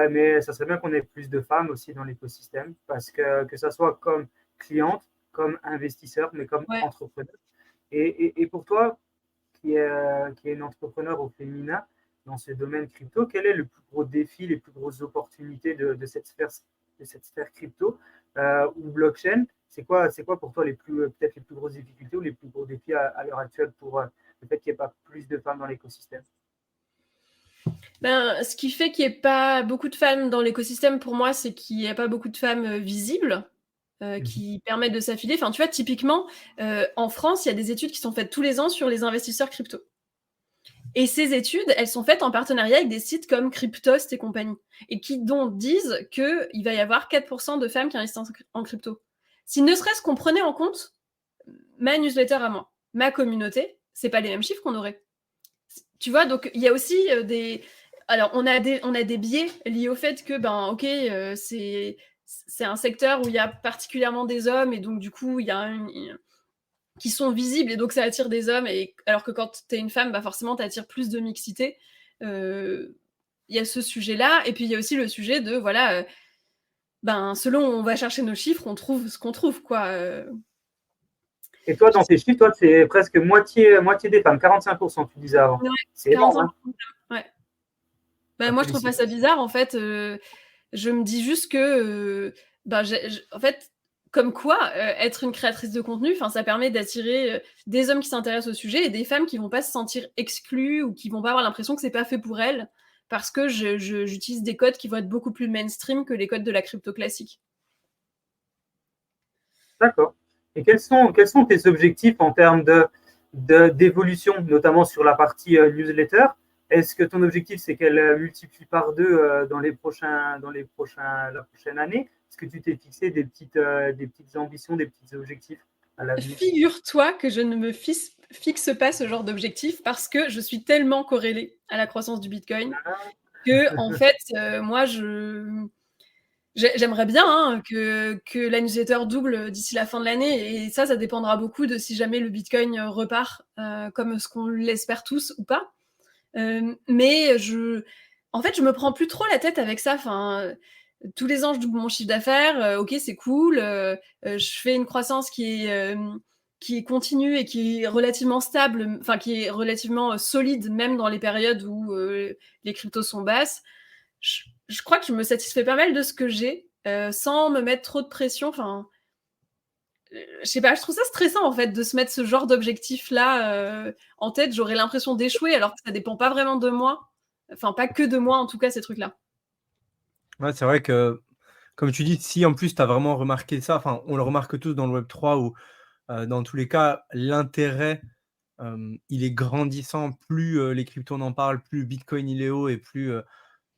mais ça serait bien qu'on ait plus de femmes aussi dans l'écosystème, parce que ça soit comme cliente, comme investisseur, mais comme Ouais. entrepreneur. Et pour toi, qui est une entrepreneur au féminin dans ce domaine crypto, quel est le plus gros défi, les plus grosses opportunités de cette sphère crypto ou blockchain? C'est quoi pour toi peut-être les plus grosses difficultés ou les plus gros défis à l'heure actuelle pour le fait qu'il n'y ait pas plus de femmes dans l'écosystème? Ce qui fait qu'il n'y ait pas beaucoup de femmes dans l'écosystème, pour moi, c'est qu'il n'y a pas beaucoup de femmes visibles qui permettent de s'affiler. Enfin, tu vois, typiquement, en France, il y a des études qui sont faites tous les ans sur les investisseurs crypto. Et ces études, elles sont faites en partenariat avec des sites comme Cryptost et compagnie, et qui disent qu'il va y avoir 4% de femmes qui investissent en crypto. Si ne serait-ce qu'on prenait en compte ma newsletter à moi, ma communauté, c'est pas les mêmes chiffres qu'on aurait. Tu vois, donc il y a aussi des... Alors, on a des biais liés au fait que, c'est un secteur où il y a particulièrement des hommes, et donc du coup, il y a qui sont visibles, et donc ça attire des hommes, et alors que quand tu es une femme, forcément, tu attires plus de mixité. Il y a ce sujet-là, et puis il y a aussi le sujet de, voilà, selon où on va chercher nos chiffres, on trouve ce qu'on trouve, quoi. Et toi, dans tes chiffres, toi, c'est presque moitié des femmes, 45%, tu disais avant. Ouais, C'est énorme, hein? Ouais. Moi, je trouve pas ça bizarre, en fait. Je me dis juste que, en fait, comme quoi, être une créatrice de contenu, ça permet d'attirer des hommes qui s'intéressent au sujet et des femmes qui vont pas se sentir exclues ou qui vont pas avoir l'impression que c'est pas fait pour elles, parce que j'utilise des codes qui vont être beaucoup plus mainstream que les codes de la crypto classique. D'accord. Et quels sont tes objectifs en termes d'évolution, notamment sur la partie newsletter? Est-ce que ton objectif, c'est qu'elle multiplie par 2 dans la prochaine année? Est-ce que tu t'es fixé des petites ambitions, des petits objectifs à l'avenir? Figure-toi que je ne me fixe pas ce genre d'objectif, parce que je suis tellement corrélée à la croissance du Bitcoin que, en fait, moi, j'aimerais bien que la newsletter double d'ici la fin de l'année, et ça dépendra beaucoup de si jamais le Bitcoin repart comme ce qu'on l'espère tous ou pas. Mais en fait, je me prends plus trop la tête avec ça. Tous les ans, je double mon chiffre d'affaires. Ok, c'est cool. Je fais une croissance qui est continue et qui est relativement stable, qui est relativement solide, même dans les périodes où les cryptos sont basses. Je crois que je me satisfais pas mal de ce que j'ai, sans me mettre trop de pression. Je sais pas, je trouve ça stressant, en fait, de se mettre ce genre d'objectif-là en tête. J'aurais l'impression d'échouer, alors que ça dépend pas vraiment de moi. Enfin, pas que de moi, en tout cas, ces trucs-là. Ouais, c'est vrai que, comme tu dis, si en plus tu as vraiment remarqué ça, on le remarque tous dans le Web3 où, dans tous les cas, l'intérêt, il est grandissant. Plus, les cryptos on en parlent, plus Bitcoin il est haut, et plus,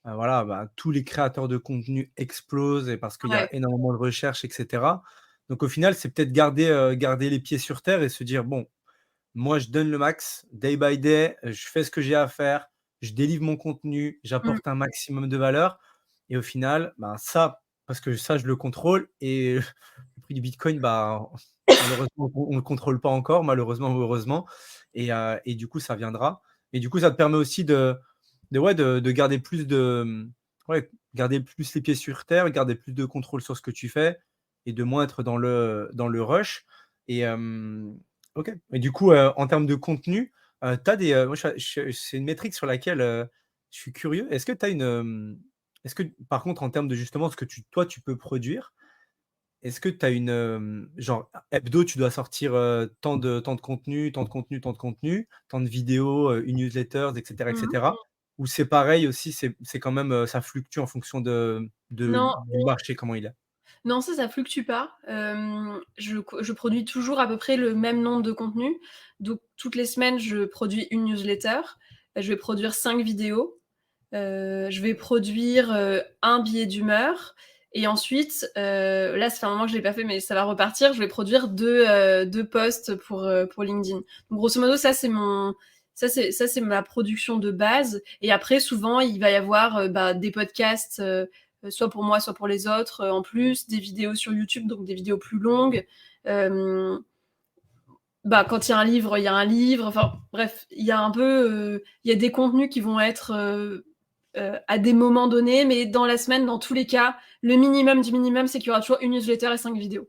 voilà, tous les créateurs de contenu explosent, et parce qu'il y Ouais. a énormément de recherches, et cetera. Donc au final, c'est peut-être garder les pieds sur terre et se dire: «Bon, moi je donne le max, day by day, je fais ce que j'ai à faire, je délivre mon contenu, j'apporte un maximum de valeur», et au final, ça, parce que ça je le contrôle, et le prix du bitcoin, malheureusement on ne le contrôle pas encore, malheureusement ou heureusement, et du coup ça viendra, et du coup ça te permet aussi de garder plus garder plus les pieds sur terre, garder plus de contrôle sur ce que tu fais, et de moins être dans le rush. Et OK. Et du coup, en termes de contenu, tu as des, moi c'est une métrique sur laquelle, je suis curieux. Est-ce que tu as est-ce que par contre, en termes de justement ce que toi, tu peux produire, est-ce que tu as genre hebdo, tu dois sortir, tant de contenu, tant de contenu, tant de contenu, tant de vidéos, une newsletters et Mmh. cetera? Ou c'est pareil aussi, c'est quand même, ça fluctue en fonction Non, du marché, comment il est? non, ça fluctue pas. Je produis toujours à peu près le même nombre de contenus. Donc toutes les semaines, je produis une newsletter. Je vais produire 5 vidéos. Je vais produire, un billet d'humeur et ensuite, là, ça fait un moment que je l'ai pas fait, mais ça va repartir. Je vais produire 2 posts pour LinkedIn. Donc grosso modo, ça c'est ma production de base et après souvent, il va y avoir, des podcasts, soit pour moi, soit pour les autres, en plus, des vidéos sur YouTube, donc des vidéos plus longues. Quand il y a un livre, il y a un livre. Enfin bref, il y a un peu, il y a des contenus qui vont être, à des moments donnés, mais dans la semaine, dans tous les cas, le minimum du minimum, c'est qu'il y aura toujours une newsletter et 5 vidéos.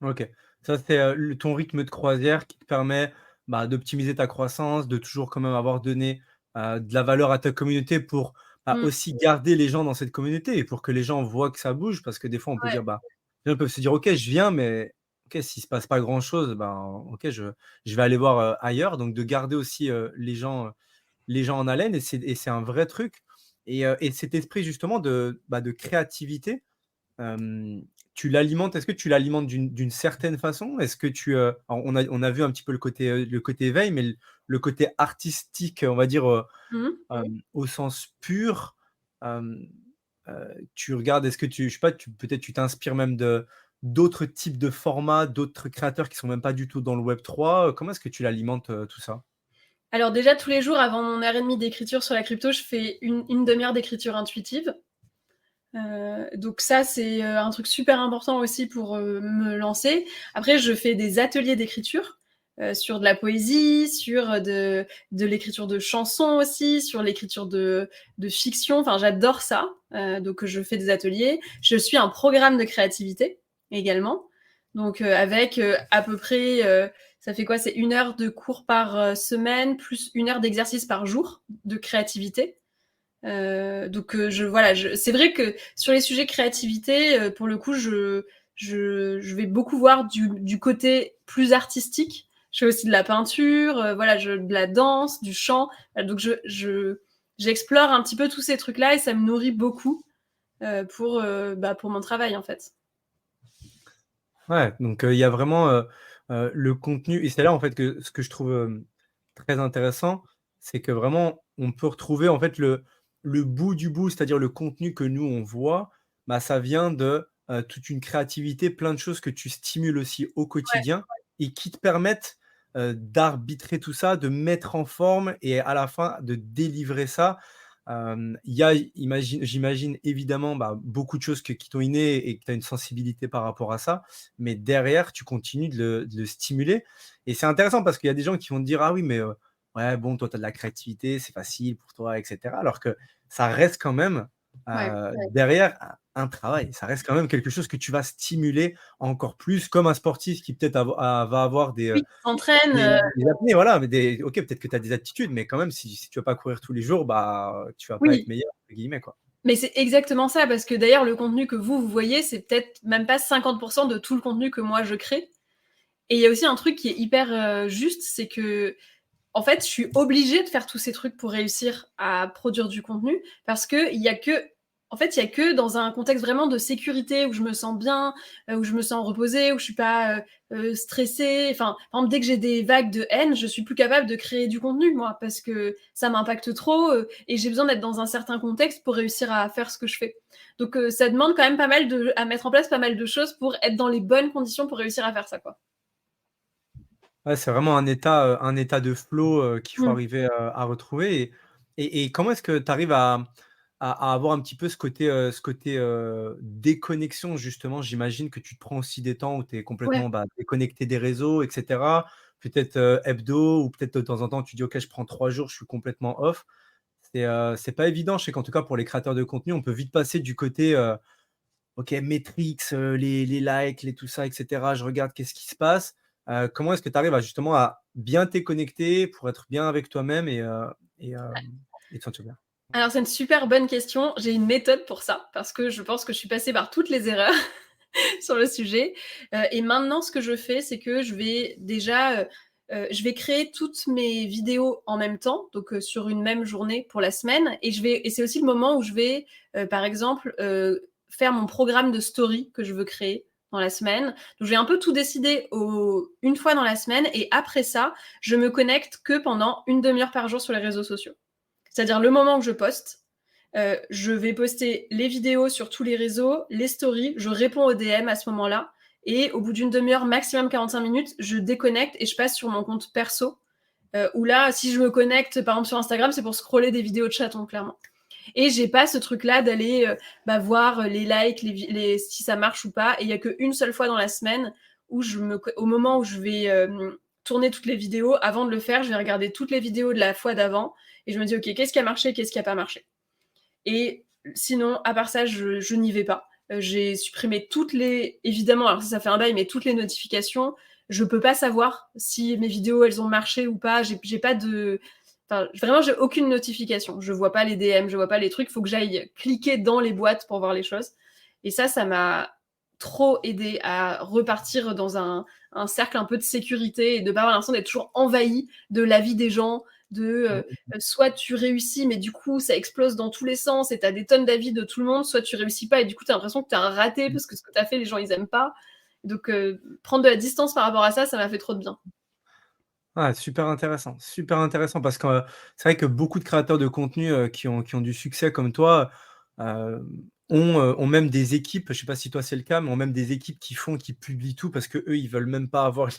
OK. Ça, c'est, ton rythme de croisière qui te permet, d'optimiser ta croissance, de toujours quand même avoir donné, de la valeur à ta communauté pour, Mmh. aussi garder les gens dans cette communauté et pour que les gens voient que ça bouge. Parce que des fois, on peut Ouais. dire, les gens peuvent se dire: «OK, je viens, mais OK, s'il se passe pas grand chose, OK, je vais aller voir, ailleurs». Donc de garder aussi, les gens en haleine et c'est un vrai truc et cet esprit justement de créativité. Hem, Tu l'alimentes est-ce que tu l'alimentes d'une certaine façon? Est-ce que alors on a vu un petit peu le côté éveil, mais le côté artistique, on va dire, Mmh. au sens pur, hem, tu regardes est-ce que je sais pas, peut-être tu t'inspires même d'autres types de formats, d'autres créateurs qui sont même pas du tout dans le web 3. Comment est-ce que tu l'alimentes, tout ça? Alors déjà, tous les jours, avant mon heure et demie d'écriture sur la crypto, je fais une demi-heure d'écriture intuitive. Donc ça, c'est, un truc super important aussi pour, me lancer. Après, je fais des ateliers d'écriture, sur de la poésie, sur de l'écriture de chansons aussi, sur l'écriture de fiction. Enfin, j'adore ça. Donc je fais des ateliers. Je suis un programme de créativité également. Donc, avec, à peu près, ça fait quoi? C'est 1 heure de cours par, semaine, plus 1 heure d'exercice par jour de créativité. Donc voilà, c'est vrai que sur les sujets créativité, pour le coup, je vais beaucoup voir du côté plus artistique. Je fais aussi de la peinture, voilà, de la danse, du chant. Donc j'explore un petit peu tous ces trucs-là et ça me nourrit beaucoup pour mon travail en fait. Ouais, donc il y a vraiment, le contenu et c'est là, en fait, que ce que je trouve, très intéressant, c'est que vraiment on peut retrouver, en fait, le bout du bout, c'est-à-dire le contenu que nous on voit, ça vient de, toute une créativité, plein de choses que tu stimules aussi au Ouais. quotidien et qui te permettent, d'arbitrer tout ça, de mettre en forme et à la fin de délivrer ça. Il y a j'imagine évidemment, beaucoup de choses qui t'ont inné et que tu as une sensibilité par rapport à ça, mais derrière tu continues de le stimuler et c'est intéressant parce qu'il y a des gens qui vont te dire: «Ah oui, mais ouais, bon, toi tu as de la créativité, c'est facile pour toi» et cetera. Alors que ça reste quand même, Ouais. derrière un travail. Ça reste quand même quelque chose que tu vas stimuler encore plus comme un sportif qui peut-être va avoir Oui, qui s'entraîne, des apnées, voilà, mais OK, peut-être que tu as des aptitudes, mais quand même, si tu vas pas courir tous les jours, tu vas pas être oui. «meilleur» entre guillemets, quoi. Mais c'est exactement ça, parce que d'ailleurs, le contenu que vous voyez, c'est peut-être même pas 50% de tout le contenu que moi je crée. Et il y a aussi un truc qui est hyper juste, c'est que en fait, je suis obligée de faire tous ces trucs pour réussir à produire du contenu parce que il y a que en fait, il y a que dans un contexte vraiment de sécurité où je me sens bien, où je me sens reposée, où je suis pas stressée. Enfin, par exemple, dès que j'ai des vagues de haine, je suis plus capable de créer du contenu, moi, parce que ça m'impacte trop et j'ai besoin d'être dans un certain contexte pour réussir à faire ce que je fais. Donc, ça demande quand même à mettre en place pas mal de choses pour être dans les bonnes conditions pour réussir à faire ça, quoi. Ouais, c'est vraiment un état de flow, qu'il faut Mmh. arriver, à retrouver et comment est-ce que tu arrives à avoir un petit peu ce côté, déconnexion justement? J'imagine que tu te prends aussi des temps où tu es Ouais. complètement, déconnecté des réseaux et cetera. Peut-être, hebdo ou peut-être de temps en temps tu dis: «OK, je prends 3 jours, je suis complètement off». C'est pas évident. Je sais qu'en tout cas pour les créateurs de contenu, on peut vite passer du côté, OK, métriques, les likes, les tout ça et cetera. Je regarde qu'est-ce qui se passe. Comment est-ce que tu arrives à justement à bien te connecter pour être bien avec toi-même et et toi, tu veux? Alors, c'est une super bonne question. J'ai une méthode pour ça, parce que je pense que je suis passée par toutes les erreurs sur le sujet. Et maintenant, ce que je fais, c'est que je vais déjà, je vais créer toutes mes vidéos en même temps, donc sur une même journée pour la semaine. Et c'est aussi le moment où je vais, par exemple, faire mon programme de story que je veux créer dans la semaine. Donc, je vais un peu tout décider une fois dans la semaine. Et après ça, je me connecte que pendant une demi-heure par jour sur les réseaux sociaux. C'est-à-dire le moment où je poste, je vais poster les vidéos sur tous les réseaux, les stories, je réponds aux DM à ce moment-là. Et au bout d'une demi-heure, maximum 45 minutes, je déconnecte et je passe sur mon compte perso. Où là, si je me connecte, par exemple sur Instagram, c'est pour scroller des vidéos de chatons, clairement. Et j'ai pas ce truc-là d'aller voir les likes, si ça marche ou pas. Et il y a qu'une seule fois dans la semaine où au moment où je vais tourner toutes les vidéos, avant de le faire, je vais regarder toutes les vidéos de la fois d'avant et je me dis, ok, qu'est-ce qui a marché, qu'est-ce qui a pas marché. Et sinon, à part ça, je n'y vais pas. J'ai supprimé évidemment, alors ça fait un bail, mais toutes les notifications. Je peux pas savoir si mes vidéos, elles ont marché ou pas. J'ai pas de... Enfin, vraiment, j'ai aucune notification. Je vois pas les DM, je vois pas les trucs. Il faut que j'aille cliquer dans les boîtes pour voir les choses. Et ça m'a trop aidé à repartir dans un cercle un peu de sécurité et de pas avoir l'impression d'être toujours envahi de la vie des gens, soit tu réussis, mais du coup, ça explose dans tous les sens et tu as des tonnes d'avis de tout le monde, soit tu réussis pas et du coup, tu as l'impression que tu as un raté parce que ce que tu as fait, les gens, ils aiment pas. Donc, prendre de la distance par rapport à ça m'a fait trop de bien. Ah, super intéressant parce que, c'est vrai que beaucoup de créateurs de contenu, qui ont du succès comme toi, heu, ont même des équipes, je sais pas si toi c'est le cas, mais ont même des équipes qui publient tout parce qu'eux, ils veulent même pas avoir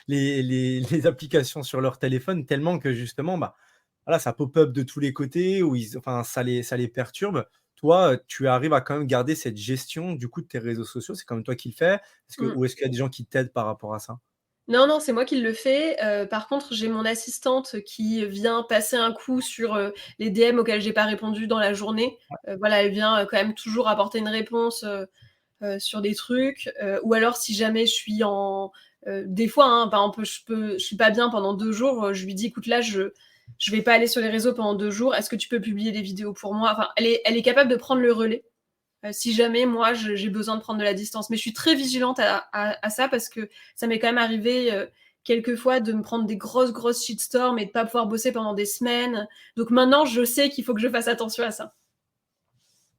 les applications sur leur téléphone tellement que justement, bah, voilà, ça pop-up de tous les côtés ou enfin ça les perturbe. Toi, tu arrives à quand même garder cette gestion du coup de tes réseaux sociaux, c'est quand même toi qui le fais? Mmh. Ou est-ce qu'il y a des gens qui t'aident par rapport à ça? Non, non, c'est moi qui le fais. Par contre, j'ai mon assistante qui vient passer un coup sur, les DM auxquels j'ai pas répondu dans la journée. Voilà, elle vient, quand même toujours apporter une réponse, sur des trucs. Ou alors si jamais je suis des fois, hein, par exemple, je suis pas bien pendant 2 jours, je lui dis: «Écoute, là, je vais pas aller sur les réseaux pendant 2 jours. Est-ce que tu peux publier des vidéos pour moi?» Enfin, elle est capable de prendre le relais. Si jamais moi j'ai besoin de prendre de la distance. Mais je suis très vigilante à ça parce que ça m'est quand même arrivé quelquefois de me prendre des grosses shitstorms et de pas pouvoir bosser pendant des semaines. Donc maintenant, je sais qu'il faut que je fasse attention à ça.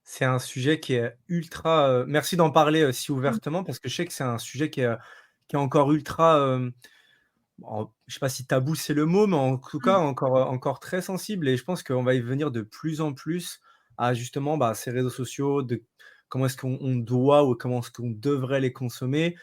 C'est un sujet qui est ultra, merci d'en parler, si Mmh. ouvertement parce que je sais que c'est un sujet qui est encore ultra, je sais pas si tabou c'est le mot, mais en tout cas Mmh. encore très sensible et je pense qu'on va y venir de plus en plus à justement, bah, ces réseaux sociaux, de comment est-ce qu'on doit ou comment est-ce qu'on devrait les consommer,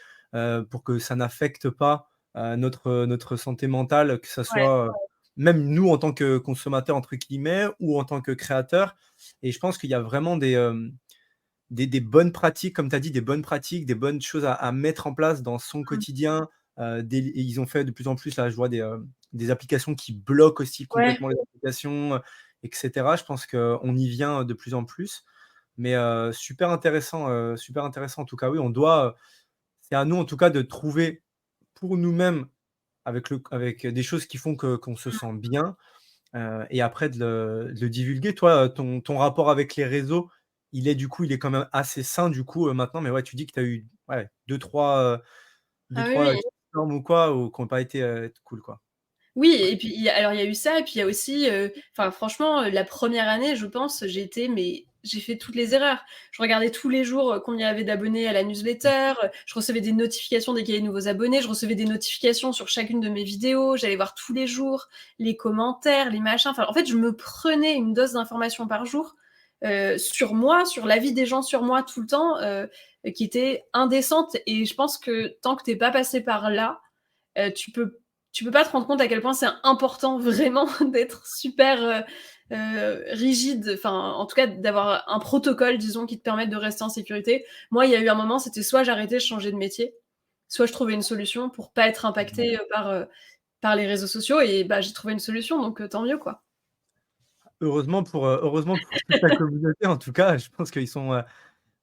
pour que ça n'affecte pas, notre santé mentale, que ça Ouais. soit, même nous en tant que «consommateurs» entre guillemets ou en tant que créateurs et je pense qu'il y a vraiment des bonnes pratiques, comme tu as dit, des bonnes pratiques, des bonnes choses à mettre en place dans son Mmh. quotidien. Et ils ont fait de plus en plus, là, je vois des applications qui bloquent aussi Ouais. complètement les applications, et cetera. Je pense qu'on y vient de plus en plus. Mais super intéressant en tout cas. Oui, on doit, c'est à nous en tout cas de trouver pour nous-mêmes avec des choses qui font qu'on se sent bien. Et après de le divulguer. Toi, ton rapport avec les réseaux, il est quand même assez sain du coup, maintenant, mais ouais, tu dis que tu as eu, ouais, 2-3 Ah oui. shitstorms ou quoi, ou qui ont pas été, cool, quoi. Oui et puis il y a eu ça et puis il y a aussi, enfin franchement, la première année, je pense, j'ai fait toutes les erreurs. Je regardais tous les jours, combien il y avait d'abonnés à la newsletter, je recevais des notifications dès qu'il y avait de nouveaux abonnés, je recevais des notifications sur chacune de mes vidéos, j'allais voir tous les jours les commentaires, les machins. Enfin, en fait, je me prenais une dose d'informations par jour, sur moi, sur la vie des gens sur moi tout le temps, qui était indécente et je pense que tant que tu es pas passé par là, tu peux pas te rendre compte à quel point c'est important vraiment d'être super rigide, enfin en tout cas d'avoir un protocole, disons, qui te permette de rester en sécurité. Moi, il y a eu un moment, c'était soit j'arrêtais, je changeais de métier, soit je trouvais une solution pour pas être impactée par les réseaux sociaux et bah j'ai trouvé une solution donc tant mieux quoi. Heureusement pour toute la communauté en tout cas, je pense qu'ils sont,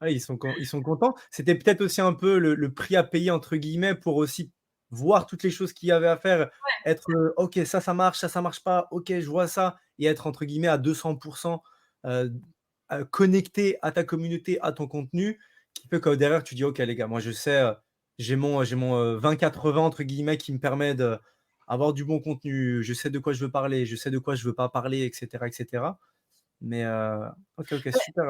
ouais, ils sont contents. C'était peut-être aussi un peu le «prix à payer» entre guillemets pour aussi voir toutes les choses qu'il y avait à faire, être, «OK, ça marche pas, OK, je vois ça» et être entre guillemets à 200% connecté à ta communauté, à ton contenu, qui fait que derrière tu dis ok les gars, moi je sais, j'ai mon 20-80 entre guillemets qui me permet d'avoir du bon contenu, je sais de quoi je veux parler, je sais de quoi je veux pas parler, etc. etc. Mais ok, super.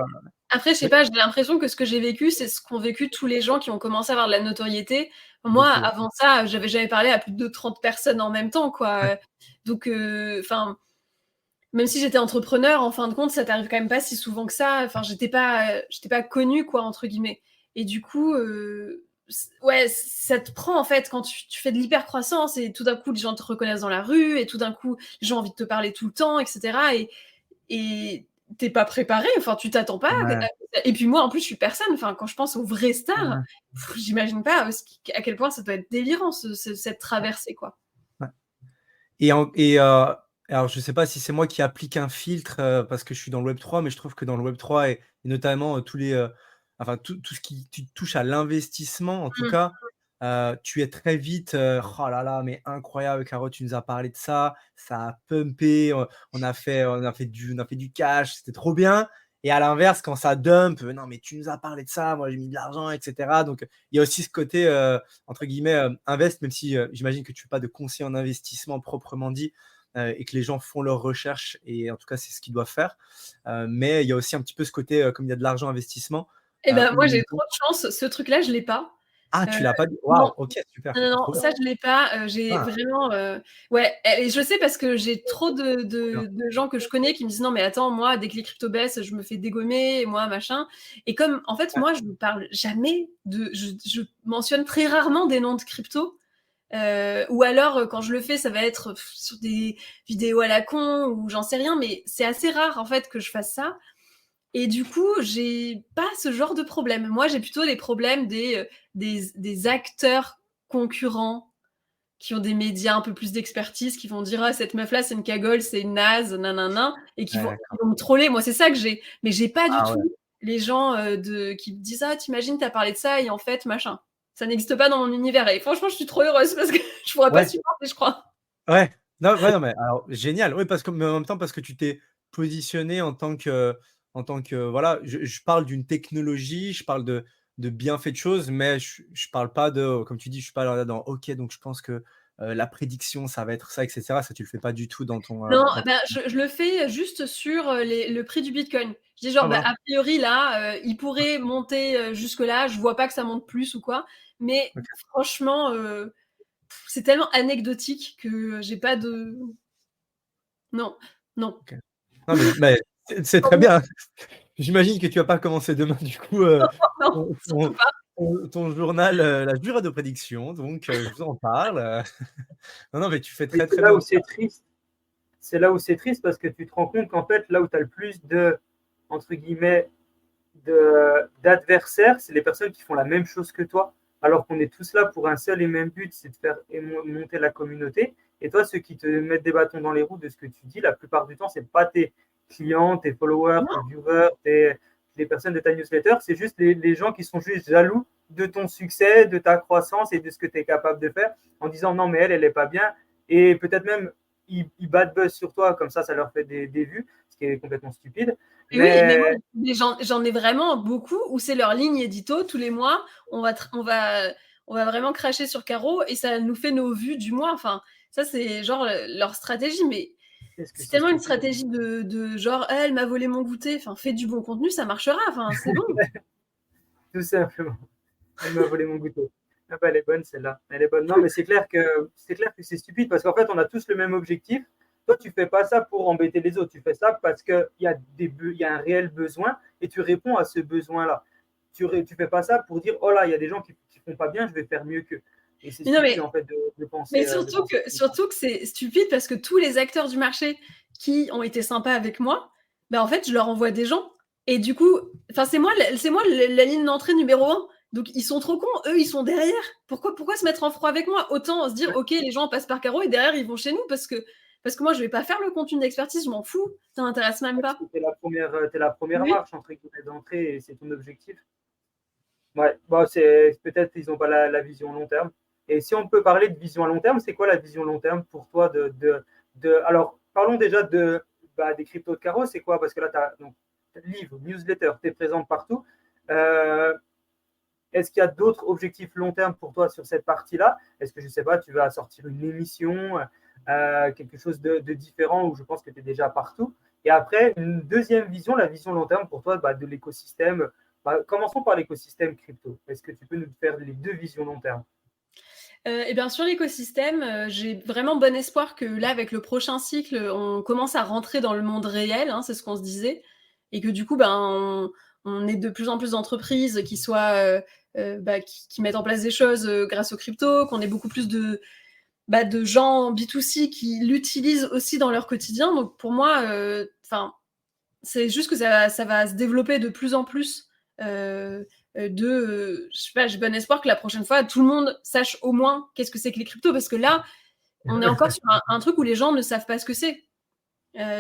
Après, je sais Oui, pas, j'ai l'impression que ce que j'ai vécu, c'est ce qu'ont vécu tous les gens qui ont commencé à avoir de la notoriété. Moi, beaucoup. avant ça, j'avais jamais parlé à plus de 30 personnes en même temps, quoi. Donc, enfin, même si j'étais entrepreneur, en fin de compte, ça t'arrive quand même pas si souvent que ça. Enfin, j'étais pas connue, quoi, entre guillemets. Et du coup, ouais, ça te prend, en fait, quand tu fais de l'hyper-croissance et tout d'un coup, les gens te reconnaissent dans la rue et tout d'un coup, les gens ont envie de te parler tout le temps, etc. Et t'es pas préparé, enfin, tu t'attends pas. Ouais, Et puis moi, en plus, je suis personne. Enfin, quand je pense aux vraies stars, ouais, j'imagine pas à quel point ça doit être délirant, cette traversée, quoi. ouais. Alors, je sais pas si c'est moi qui applique un filtre parce que je suis dans le Web3, mais je trouve que dans le Web3 et notamment enfin, tout ce qui touche à l'investissement, en tout Mm. cas, tu es très vite, oh là là, mais incroyable, Caro, tu nous as parlé de ça, ça a pumpé, on a fait du cash, c'était trop bien. Et à l'inverse, quand ça dump, non, mais tu nous as parlé de ça, moi j'ai mis de l'argent, etc. Donc, il y a aussi ce côté, entre guillemets, invest, même si j'imagine que tu fais pas de conseil en investissement proprement dit, et que les gens font leurs recherches, et en tout cas, c'est ce qu'ils doivent faire. Mais il y a aussi un petit peu ce côté, comme il y a de l'argent investissement, Et ben où moi, les j'ai gens... trop de chance. Ce truc-là, je l'ai pas. Ah, Euh, tu l'as pas dit? non, Waouh, ok, super, non, trop bien. ça je l'ai pas. J'ai Ah, vraiment, ouais, et je sais parce que j'ai trop trop bien. de gens que je connais qui me disent non mais attends, moi dès que les cryptos baissent, je me fais dégommer, moi machin. Et comme en fait Ouais, moi je ne parle jamais je mentionne très rarement des noms de cryptos. Ou alors quand je le fais, ça va être sur des vidéos à la con ou j'en sais rien, mais c'est assez rare en fait que je fasse ça. Et du coup, j'ai pas ce genre de problème. Moi, j'ai plutôt les problèmes des acteurs concurrents qui ont des médias un peu plus d'expertise, qui vont dire ah, cette meuf-là, c'est une cagole, c'est une naze, nanana, et ouais, qui d'accord. vont me troller. Moi, c'est ça que j'ai. Mais j'ai pas du Ah ouais. tout les gens qui me disent ah, t'imagines, t'as parlé de ça, et en fait, machin. Ça n'existe pas dans mon univers. Et franchement, je suis trop heureuse parce que je pourrais pas Ouais, supporter, je crois. ouais. Non, ouais, non, mais alors, génial. Oui, parce que, mais en même temps, parce que tu t'es positionné en tant que, voilà, je parle d'une technologie, je parle de bienfaits de choses, mais je parle pas de, comme tu dis, je suis pas là dans, ok, donc je pense que la prédiction, ça va être ça, etc. Ça, tu le fais pas du tout dans ton, Non, dans ben, ton... je le fais juste sur le prix du Bitcoin. Je dis Ah, genre, bah, voilà. a priori, là, il pourrait monter jusque-là. Je vois pas que ça monte plus ou quoi. Mais Ok, franchement, c'est tellement anecdotique que j'ai pas de... Non, non. ok. Non, mais c'est très bien. J'imagine que tu vas pas commencer demain, du coup, Non, ton, surtout ton- pas. ton journal, la durée de prédiction. Donc, je vous en parle. Non, non, mais tu fais Et très, c'est très là bien. où c'est triste. C'est là où c'est triste parce que tu te rends compte qu'en fait, là où tu as le plus de, entre guillemets, d'adversaires, c'est les personnes qui font la même chose que toi, alors qu'on est tous là pour un seul et même but, c'est de faire monter la communauté. Et toi, ceux qui te mettent des bâtons dans les roues de ce que tu dis, la plupart du temps, c'est pas tes clients, tes followers, tes Non. viewers, les personnes de ta newsletter, c'est juste les gens qui sont juste jaloux de ton succès, de ta croissance et de ce que tu es capable de faire, en disant non, mais elle est pas bien. Et peut-être même, ils battent buzz sur toi, comme ça leur fait des vues, ce qui est complètement stupide. Mais oui, mais moi, Mais j'en ai vraiment beaucoup où c'est leur ligne édito. Tous les mois, on va vraiment cracher sur Caro et ça nous fait nos vues du mois. Enfin, ça, c'est genre leur stratégie. Mais est-ce que c'est c'est tellement une stupide? stratégie de genre, eh, elle m'a volé mon goûter. Enfin, fais du bon contenu, ça marchera. Enfin, c'est bon. Tout simplement. Elle m'a volé mon goûter. Ah bah, elle est bonne celle-là. Elle est bonne. Non, mais c'est clair que c'est stupide parce qu'en fait, on a tous le même objectif. Toi, tu fais pas ça pour embêter les autres. Tu fais ça parce qu'il y a un réel besoin et tu réponds à ce besoin-là. Tu fais pas ça pour dire oh là, il y a des gens qui font pas bien, je vais faire mieux qu'eux. Et c'est Mais non, stupide en fait de penser, mais comme ça. surtout que c'est stupide parce que tous les acteurs du marché qui ont été sympas avec moi, ben en fait, je leur envoie des gens. Et du coup, enfin, c'est moi la ligne d'entrée numéro un. Donc, ils sont trop cons. Eux, ils sont derrière. Pourquoi se mettre en froid avec moi? Autant se dire, Ouais. OK, les gens passent par Caro et derrière, ils vont chez nous parce que moi, je vais pas faire le contenu d'expertise. Je m'en fous. Ça m'intéresse même Parce pas. que t'es la première Oui. marche entre guillemets d'entrée et c'est ton objectif. Ouais, bon, c'est peut-être qu'ils n'ont pas la vision long terme. Et si on peut parler de vision à long terme, c'est quoi la vision long terme pour toi alors, parlons déjà des cryptos de Caro, c'est quoi? Parce que là, tu as donc livre, newsletter, tu es présente partout. Est-ce qu'il y a d'autres objectifs long terme pour toi sur cette partie-là? Est-ce que, je ne sais pas, tu vas sortir une émission, quelque chose de différent où je pense que tu es déjà partout? Et après, une deuxième vision, la vision long terme pour toi de l'écosystème. Commençons par l'écosystème crypto. Est-ce que tu peux nous faire les deux visions long terme? Et bien sur l'écosystème, j'ai vraiment bon espoir que là, avec le prochain cycle, on commence à rentrer dans le monde réel, c'est ce qu'on se disait, et que du coup, on ait de plus en plus d'entreprises qui soient qui mettent en place des choses grâce aux cryptos, qu'on ait beaucoup plus de gens B2C qui l'utilisent aussi dans leur quotidien. Donc pour moi, c'est juste que ça va se développer de plus en plus. Je sais pas, j'ai bon espoir que la prochaine fois, tout le monde sache au moins qu'est-ce que c'est que les cryptos, parce que là, on est encore sur un truc où les gens ne savent pas ce que c'est.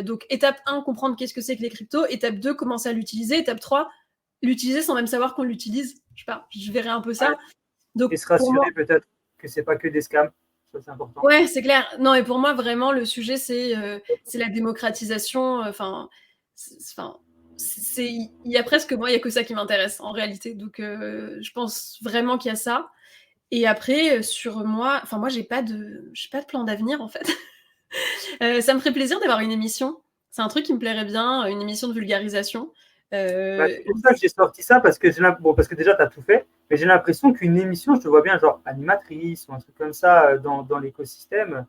Donc, étape 1, comprendre qu'est-ce que c'est que les cryptos. Étape 2, commencer à l'utiliser. Étape 3, l'utiliser sans même savoir qu'on l'utilise. Je sais pas, je verrai un peu ça. Ouais. Donc, et se rassurer peut-être que c'est pas que des scams. Ça, c'est important. Ouais, c'est clair. Non, et pour moi, vraiment, le sujet, c'est la démocratisation. Il y a presque, moi, il n'y a que ça qui m'intéresse en réalité. Donc, je pense vraiment qu'il y a ça. Et après, sur moi, j'ai pas de plan d'avenir en fait. Ça me ferait plaisir d'avoir une émission. C'est un truc qui me plairait bien, une émission de vulgarisation. C'est pour ça que j'ai sorti ça, parce que déjà, tu as tout fait, mais j'ai l'impression qu'une émission, je te vois bien, genre animatrice ou un truc comme ça dans l'écosystème.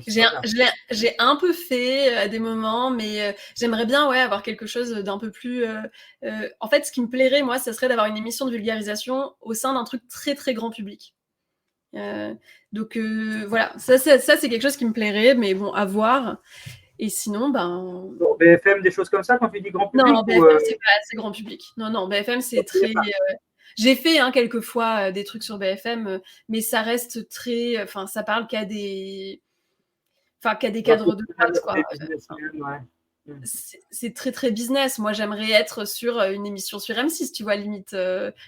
J'ai un peu fait à des moments, mais j'aimerais bien avoir quelque chose d'un peu plus. En fait, ce qui me plairait, moi, ça serait d'avoir une émission de vulgarisation au sein d'un truc très très grand public. Donc voilà, ça c'est quelque chose qui me plairait, mais bon, à voir. Et sinon, Bon, BFM, des choses comme ça quand tu dis grand public? Non, BFM, c'est pas assez grand public. Non, BFM, c'est très. J'ai fait quelques fois des trucs sur BFM, mais ça reste très. Enfin, ça parle qu'à des cadres de base, quoi. C'est très très business. Moi, j'aimerais être sur une émission sur M6, tu vois, limite,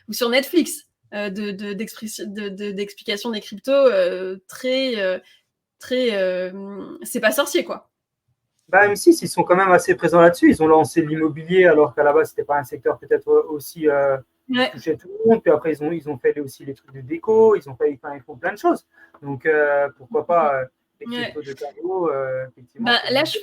ou sur Netflix, d'explication des cryptos, très, c'est pas sorcier, quoi. M6, ils sont quand même assez présents là-dessus. Ils ont lancé l'immobilier alors qu'à la base, c'était pas un secteur peut-être aussi qui touchait tout le monde. Puis après, ils ont fait aussi les trucs de déco. Ils font plein de choses. Donc, pourquoi pas les cryptos de Caro, effectivement. Là, je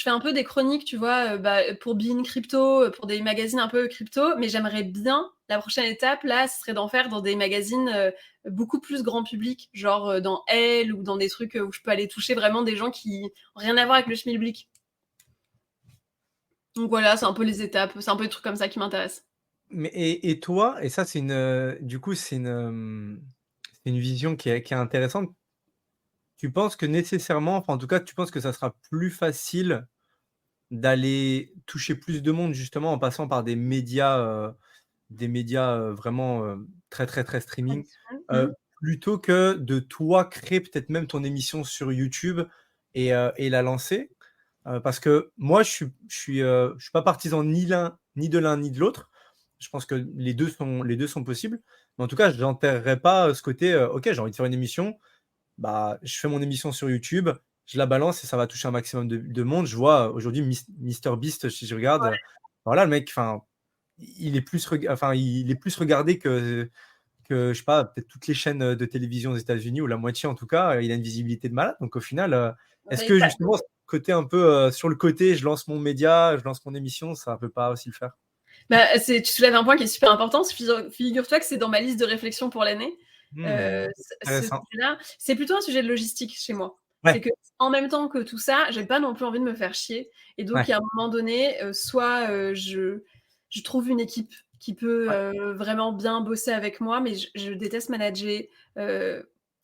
fais un peu des chroniques, tu vois, pour Bein Crypto, pour des magazines un peu crypto, mais j'aimerais bien, la prochaine étape, là, ce serait d'en faire dans des magazines beaucoup plus grand public, genre dans Elle ou dans des trucs où je peux aller toucher vraiment des gens qui n'ont rien à voir avec le schmilblick. Donc voilà, c'est un peu les étapes, c'est un peu des trucs comme ça qui m'intéressent. Mais et toi, et ça, c'est du coup, c'est une vision qui est intéressante. Tu penses que nécessairement, enfin, en tout cas, tu penses que ça sera plus facile d'aller toucher plus de monde, justement, en passant par des médias vraiment très, très, très streaming, plutôt que de toi créer peut-être même ton émission sur YouTube et la lancer? Parce que moi, je suis pas partisan ni de l'un ni de l'autre. Je pense que les deux sont possibles. Mais en tout cas, je n'enterrerai pas ce côté, OK, j'ai envie de faire une émission, je fais mon émission sur YouTube, je la balance et ça va toucher un maximum de monde. Je vois aujourd'hui MrBeast, si je regarde, voilà, le mec, enfin, il est plus regardé que je sais pas, peut-être toutes les chaînes de télévision aux États-Unis, ou la moitié en tout cas. Il a une visibilité de malade. Donc au final, est-ce que justement, ce côté un peu sur le côté, je lance mon média, je lance mon émission, ça ne peut pas aussi le faire? Tu soulèves un point qui est super important. Figure-toi que c'est dans ma liste de réflexion pour l'année. C'est plutôt un sujet de logistique chez moi. Ouais. C'est que en même temps que tout ça, j'ai pas non plus envie de me faire chier. Et donc, il y a un moment donné, soit je trouve une équipe qui peut vraiment bien bosser avec moi, mais je déteste manager.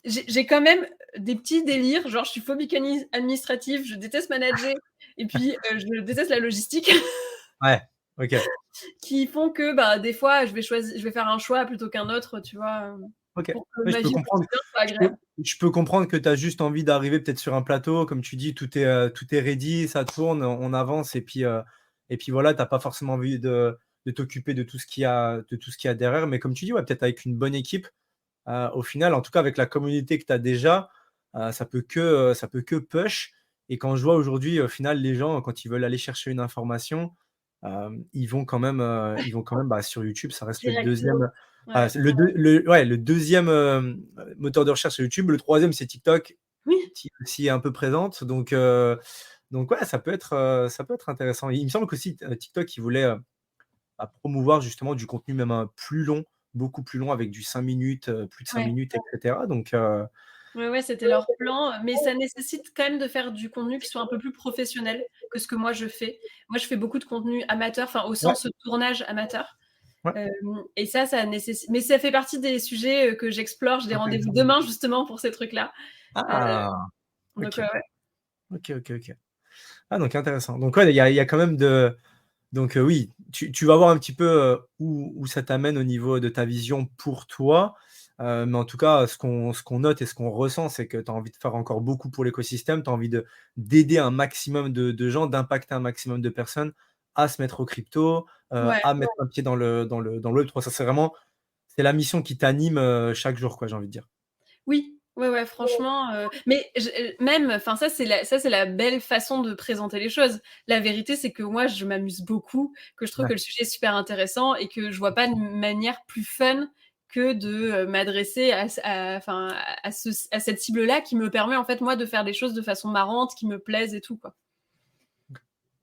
J'ai quand même des petits délires, genre je suis phobique administrative, je déteste manager, et puis je déteste la logistique. Ouais, ok. Qui font que des fois, je vais faire un choix plutôt qu'un autre, tu vois. Ok. Pour que Ouais, ma vie soit agréable. je peux comprendre que tu as juste envie d'arriver peut-être sur un plateau, comme tu dis, tout est ready, ça tourne, on avance, et puis voilà, tu n'as pas forcément envie de t'occuper de tout ce qu'il y a derrière. Mais comme tu dis, ouais, peut-être avec une bonne équipe, au final, en tout cas avec la communauté que tu as déjà, ça peut que push. Et quand je vois aujourd'hui, au final, les gens, quand ils veulent aller chercher une information, ils vont quand même, bah, sur YouTube. Ça reste le Directement. deuxième, Ouais. le deuxième moteur de recherche sur YouTube. Le troisième, c'est TikTok, Oui. qui aussi est un peu présente. Donc ouais, ça peut être intéressant. Il me semble qu'aussi TikTok, il voulait à promouvoir justement du contenu même plus long, beaucoup plus long, avec du 5 minutes, plus de 5 Ouais. minutes, etc. Donc, Ouais, c'était leur plan, mais ça nécessite quand même de faire du contenu qui soit un peu plus professionnel que ce que moi je fais. Moi, je fais beaucoup de contenu amateur, enfin au ouais, sens tournage amateur. ouais. Et ça nécessite. Mais ça fait partie des sujets que j'explore. J'ai des rendez-vous demain justement pour ces trucs-là. Ah! Donc OK. ouais. OK, OK, OK. Ah, donc intéressant. Donc ouais, il y a quand même de donc oui, tu vas voir un petit peu, où ça t'amène au niveau de ta vision pour toi. Mais en tout cas, ce qu'on note et ce qu'on ressent, c'est que tu as envie de faire encore beaucoup pour l'écosystème. Tu as envie d'aider un maximum de gens, d'impacter un maximum de personnes à se mettre au crypto, Ouais. à mettre un pied dans le Web3. Ça, c'est la mission qui t'anime, chaque jour, quoi, j'ai envie de dire. Oui, ouais, franchement, mais même, enfin ça c'est la belle façon de présenter les choses. La vérité, c'est que moi, je m'amuse beaucoup, que je trouve Ouais. que le sujet est super intéressant et que je vois pas de manière plus fun que de, m'adresser à cette cible-là qui me permet, en fait, moi, de faire des choses de façon marrante, qui me plaisent et tout, quoi.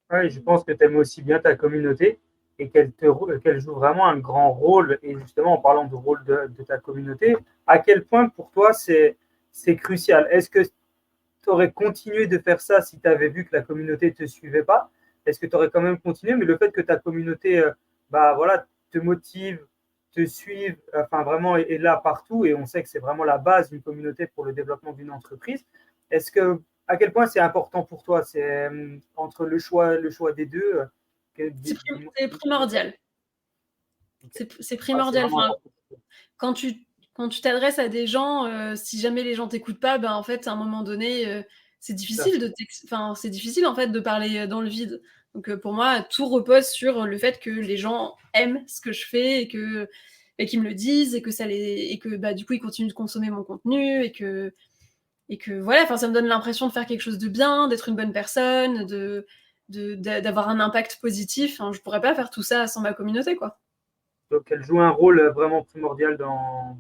Ouais, je pense que tu aimes aussi bien ta communauté et qu'elle joue vraiment un grand rôle. Et justement, en parlant du rôle de ta communauté, à quel point pour toi c'est crucial? Est-ce que tu aurais continué de faire ça si tu avais vu que la communauté ne te suivait pas? Est-ce que tu aurais quand même continué? Mais le fait que ta communauté bah, voilà, te motive, te suive, enfin vraiment est là partout, et on sait que c'est vraiment la base d'une communauté pour le développement d'une entreprise. Est-ce que, à quel point c'est important pour toi? C'est entre le choix des deux. C'est primordial. Okay. C'est Ah, c'est primordial. vraiment Enfin, important. quand tu t'adresses à des gens, si jamais les gens t'écoutent pas, ben, en fait, à un moment donné, c'est difficile c'est difficile, en fait, de parler, dans le vide. Donc, pour moi, tout repose sur le fait que les gens aiment ce que je fais et qu'ils me le disent et que, bah, du coup, ils continuent de consommer mon contenu et que voilà, enfin, ça me donne l'impression de faire quelque chose de bien, d'être une bonne personne, d'avoir un impact positif. Enfin, je pourrais pas faire tout ça sans ma communauté, quoi. Donc, elle joue un rôle vraiment primordial dans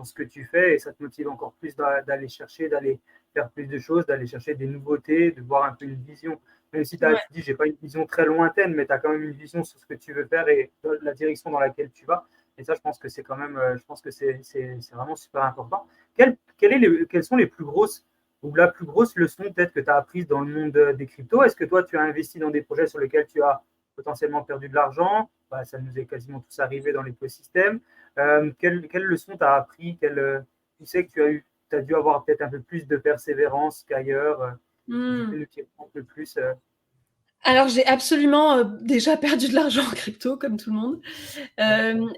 ce que tu fais, et ça te motive encore plus d'aller chercher, d'aller faire plus de choses, d'aller chercher des nouveautés, de voir un peu une vision. Même si tu Ouais. dis, j'ai pas une vision très lointaine, mais tu as quand même une vision sur ce que tu veux faire et la direction dans laquelle tu vas. Et ça, je pense que c'est quand même, je pense que c'est vraiment super important. Quelles sont les plus grosses ou la plus grosse leçon peut-être que tu as apprise dans le monde des cryptos? Est-ce que toi, tu as investi dans des projets sur lesquels tu as potentiellement perdu de l'argent? Bah, ça nous est quasiment tous arrivé dans l'écosystème. Quelle leçon tu as appris? Tu sais que tu as dû avoir peut-être un peu plus de persévérance qu'ailleurs. Tu peux Mmh. nous dire un peu plus. Alors, j'ai absolument, déjà perdu de l'argent en crypto comme tout le monde.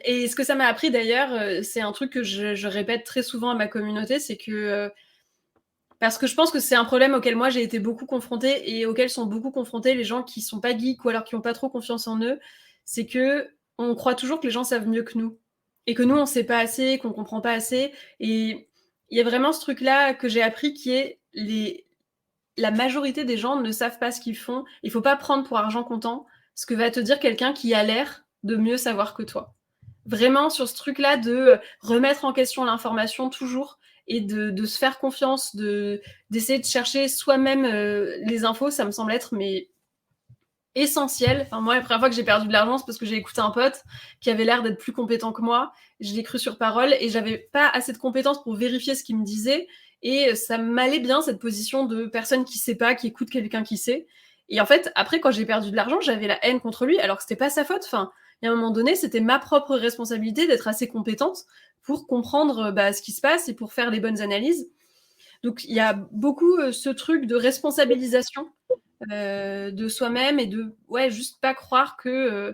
Et ce que ça m'a appris d'ailleurs, c'est un truc que je répète très souvent à ma communauté, c'est que, parce que je pense que c'est un problème auquel moi j'ai été beaucoup confrontée et auquel sont beaucoup confrontés les gens qui sont pas geeks ou alors qui ont pas trop confiance en eux, c'est qu'on croit toujours que les gens savent mieux que nous et que nous on sait pas assez, qu'on comprend pas assez. Et il y a vraiment ce truc-là que j'ai appris qui est la majorité des gens ne savent pas ce qu'ils font. Il faut pas prendre pour argent comptant ce que va te dire quelqu'un qui a l'air de mieux savoir que toi. Vraiment sur ce truc-là de remettre en question l'information toujours et de se faire confiance, d'essayer de chercher soi-même les infos, ça me semble être essentiel. Enfin, moi, la première fois que j'ai perdu de l'argent, c'est parce que j'ai écouté un pote qui avait l'air d'être plus compétent que moi. Je l'ai cru sur parole et j'avais pas assez de compétences pour vérifier ce qu'il me disait. Et ça m'allait bien, cette position de personne qui sait pas, qui écoute quelqu'un qui sait. Et en fait, après, quand j'ai perdu de l'argent, j'avais la haine contre lui, alors que c'était pas sa faute. Enfin, il y a un moment donné, c'était ma propre responsabilité d'être assez compétente pour comprendre ce qui se passe et pour faire les bonnes analyses. Donc, il y a beaucoup ce truc de responsabilisation de soi-même et de juste pas croire que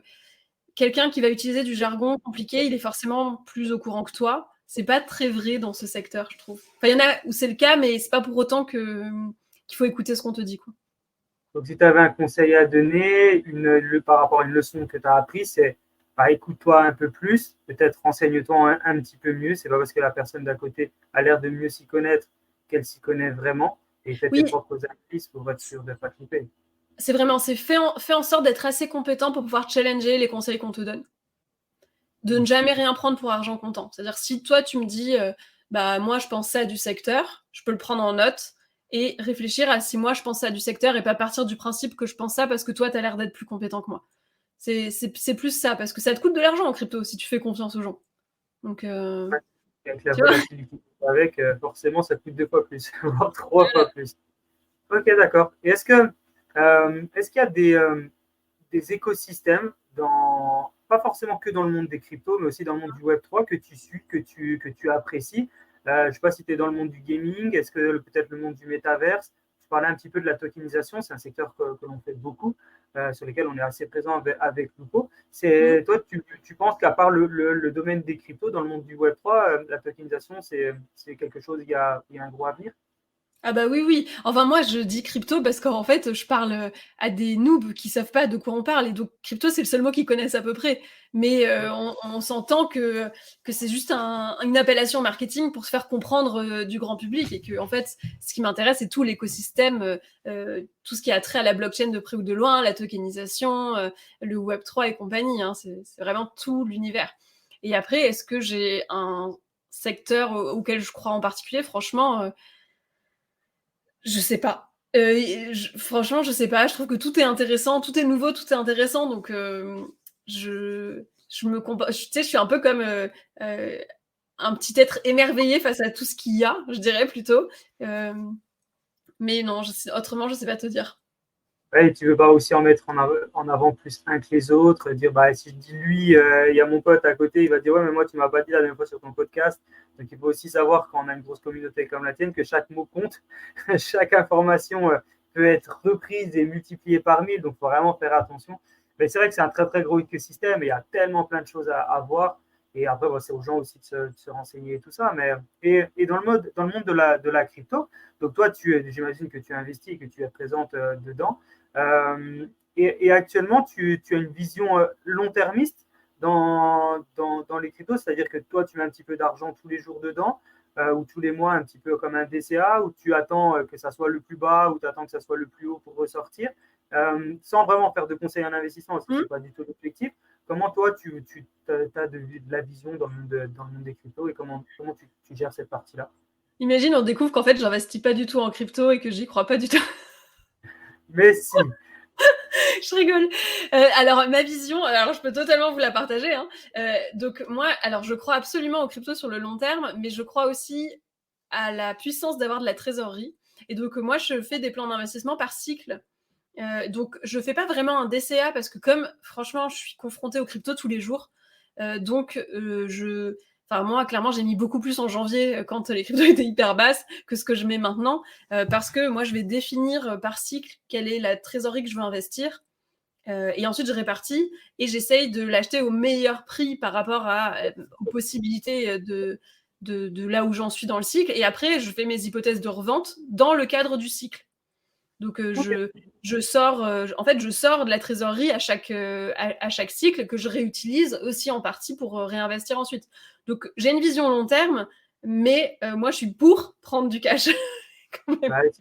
quelqu'un qui va utiliser du jargon compliqué, il est forcément plus au courant que toi. C'est pas très vrai dans ce secteur, je trouve. Enfin, il y en a où c'est le cas, mais c'est pas pour autant qu'il faut écouter ce qu'on te dit, quoi. Donc, si tu avais un conseil à donner par rapport à une leçon que tu as apprise, c'est bah, écoute-toi un peu plus, peut-être renseigne-toi un petit peu mieux. C'est pas parce que la personne d'à côté a l'air de mieux s'y connaître qu'elle s'y connaît vraiment. et fais tes Oui, propres analyses pour être sûr de ne pas tromper. c'est vraiment, fais en sorte d'être assez compétent pour pouvoir challenger les conseils qu'on te donne. De ne jamais rien prendre pour argent comptant. C'est-à-dire, si toi, tu me dis, bah, moi, je pense ça du secteur, je peux le prendre en note et réfléchir à si moi, je pense ça du secteur et pas partir du principe que je pense ça parce que toi, tu as l'air d'être plus compétent que moi. C'est plus ça, parce que ça te coûte de l'argent en crypto si tu fais confiance aux gens. Donc, Avec la tu vois, volatilité avec, forcément, ça coûte 2 fois plus, voire 3 fois plus. Ok, d'accord. Et est-ce qu'il y a des écosystèmes pas forcément que dans le monde des cryptos, mais aussi dans le monde du Web3 que tu suis, que tu apprécies? Je ne sais pas si tu es dans le monde du gaming, est-ce que peut-être le monde du métaverse? Tu parlais un petit peu de la tokenisation, c'est un secteur que l'on fait beaucoup, sur lequel on est assez présent avec Lupo. Toi, tu penses qu'à part le domaine des cryptos, dans le monde du Web3, la tokenisation, c'est quelque chose, il y a un gros avenir? ah bah oui, oui. Enfin, moi, je dis crypto parce qu'en fait, je parle à des noobs qui savent pas de quoi on parle. Et donc, crypto, c'est le seul mot qu'ils connaissent à peu près. Mais on s'entend que c'est juste une appellation marketing pour se faire comprendre du grand public. Et que, en fait, ce qui m'intéresse, c'est tout l'écosystème, tout ce qui a trait à la blockchain de près ou de loin, la tokenisation, le Web3 et compagnie. Hein. C'est vraiment tout l'univers. Et après, est-ce que j'ai un secteur auquel je crois en particulier? Franchement, je sais pas. Franchement, je sais pas. Je trouve que tout est intéressant, tout est nouveau, tout est intéressant. Donc, je me compare. Tu sais, je suis un peu comme un petit être émerveillé face à tout ce qu'il y a, je dirais plutôt. Mais non, autrement, je sais pas te dire. Ouais, tu veux pas aussi en mettre en avant plus un que les autres, dire bah si je dis lui, il y a mon pote à côté, il va dire ouais mais moi tu m'as pas dit la dernière fois sur ton podcast. Donc il faut aussi savoir quand on a une grosse communauté comme la tienne que chaque mot compte, chaque information peut être reprise et multipliée par 1000, donc il faut vraiment faire attention. Mais c'est vrai que c'est un très très gros écosystème et il y a tellement plein de choses à voir. Et après, c'est aux gens aussi de se renseigner et tout ça. Et dans le monde de la crypto, donc toi, j'imagine que tu investis et que tu es présente dedans. Et actuellement, tu as une vision long-termiste dans les cryptos, c'est-à-dire que toi, tu mets un petit peu d'argent tous les jours dedans, ou tous les mois, un petit peu comme un DCA, ou tu attends que ça soit le plus bas, ou tu attends que ça soit le plus haut pour ressortir, sans vraiment faire de conseils en investissement, parce que ce n'est pas du tout l'objectif. Comment toi, tu as de la vision dans le monde des cryptos et comment tu gères cette partie-là? Imagine, on découvre qu'en fait, j'investis pas du tout en crypto et que j'y crois pas du tout. Mais si. Je rigole. Alors, ma vision, alors je peux totalement vous la partager. Hein. Donc, moi, alors je crois absolument aux crypto sur le long terme, mais je crois aussi à la puissance d'avoir de la trésorerie. Et donc, moi, je fais des plans d'investissement par cycle. Donc, je fais pas vraiment un DCA parce que comme, franchement, je suis confrontée aux crypto tous les jours. Enfin, moi, clairement, j'ai mis beaucoup plus en janvier quand les cryptos étaient hyper basses que ce que je mets maintenant, parce que moi, je vais définir par cycle quelle est la trésorerie que je veux investir. Et ensuite, je répartis et j'essaye de l'acheter au meilleur prix par rapport aux possibilités de là où j'en suis dans le cycle. Et après, je fais mes hypothèses de revente dans le cadre du cycle. Donc, je sors de la trésorerie à chaque cycle que je réutilise aussi en partie pour réinvestir ensuite. Donc, j'ai une vision long terme, mais moi, je suis pour prendre du cash. Ouais,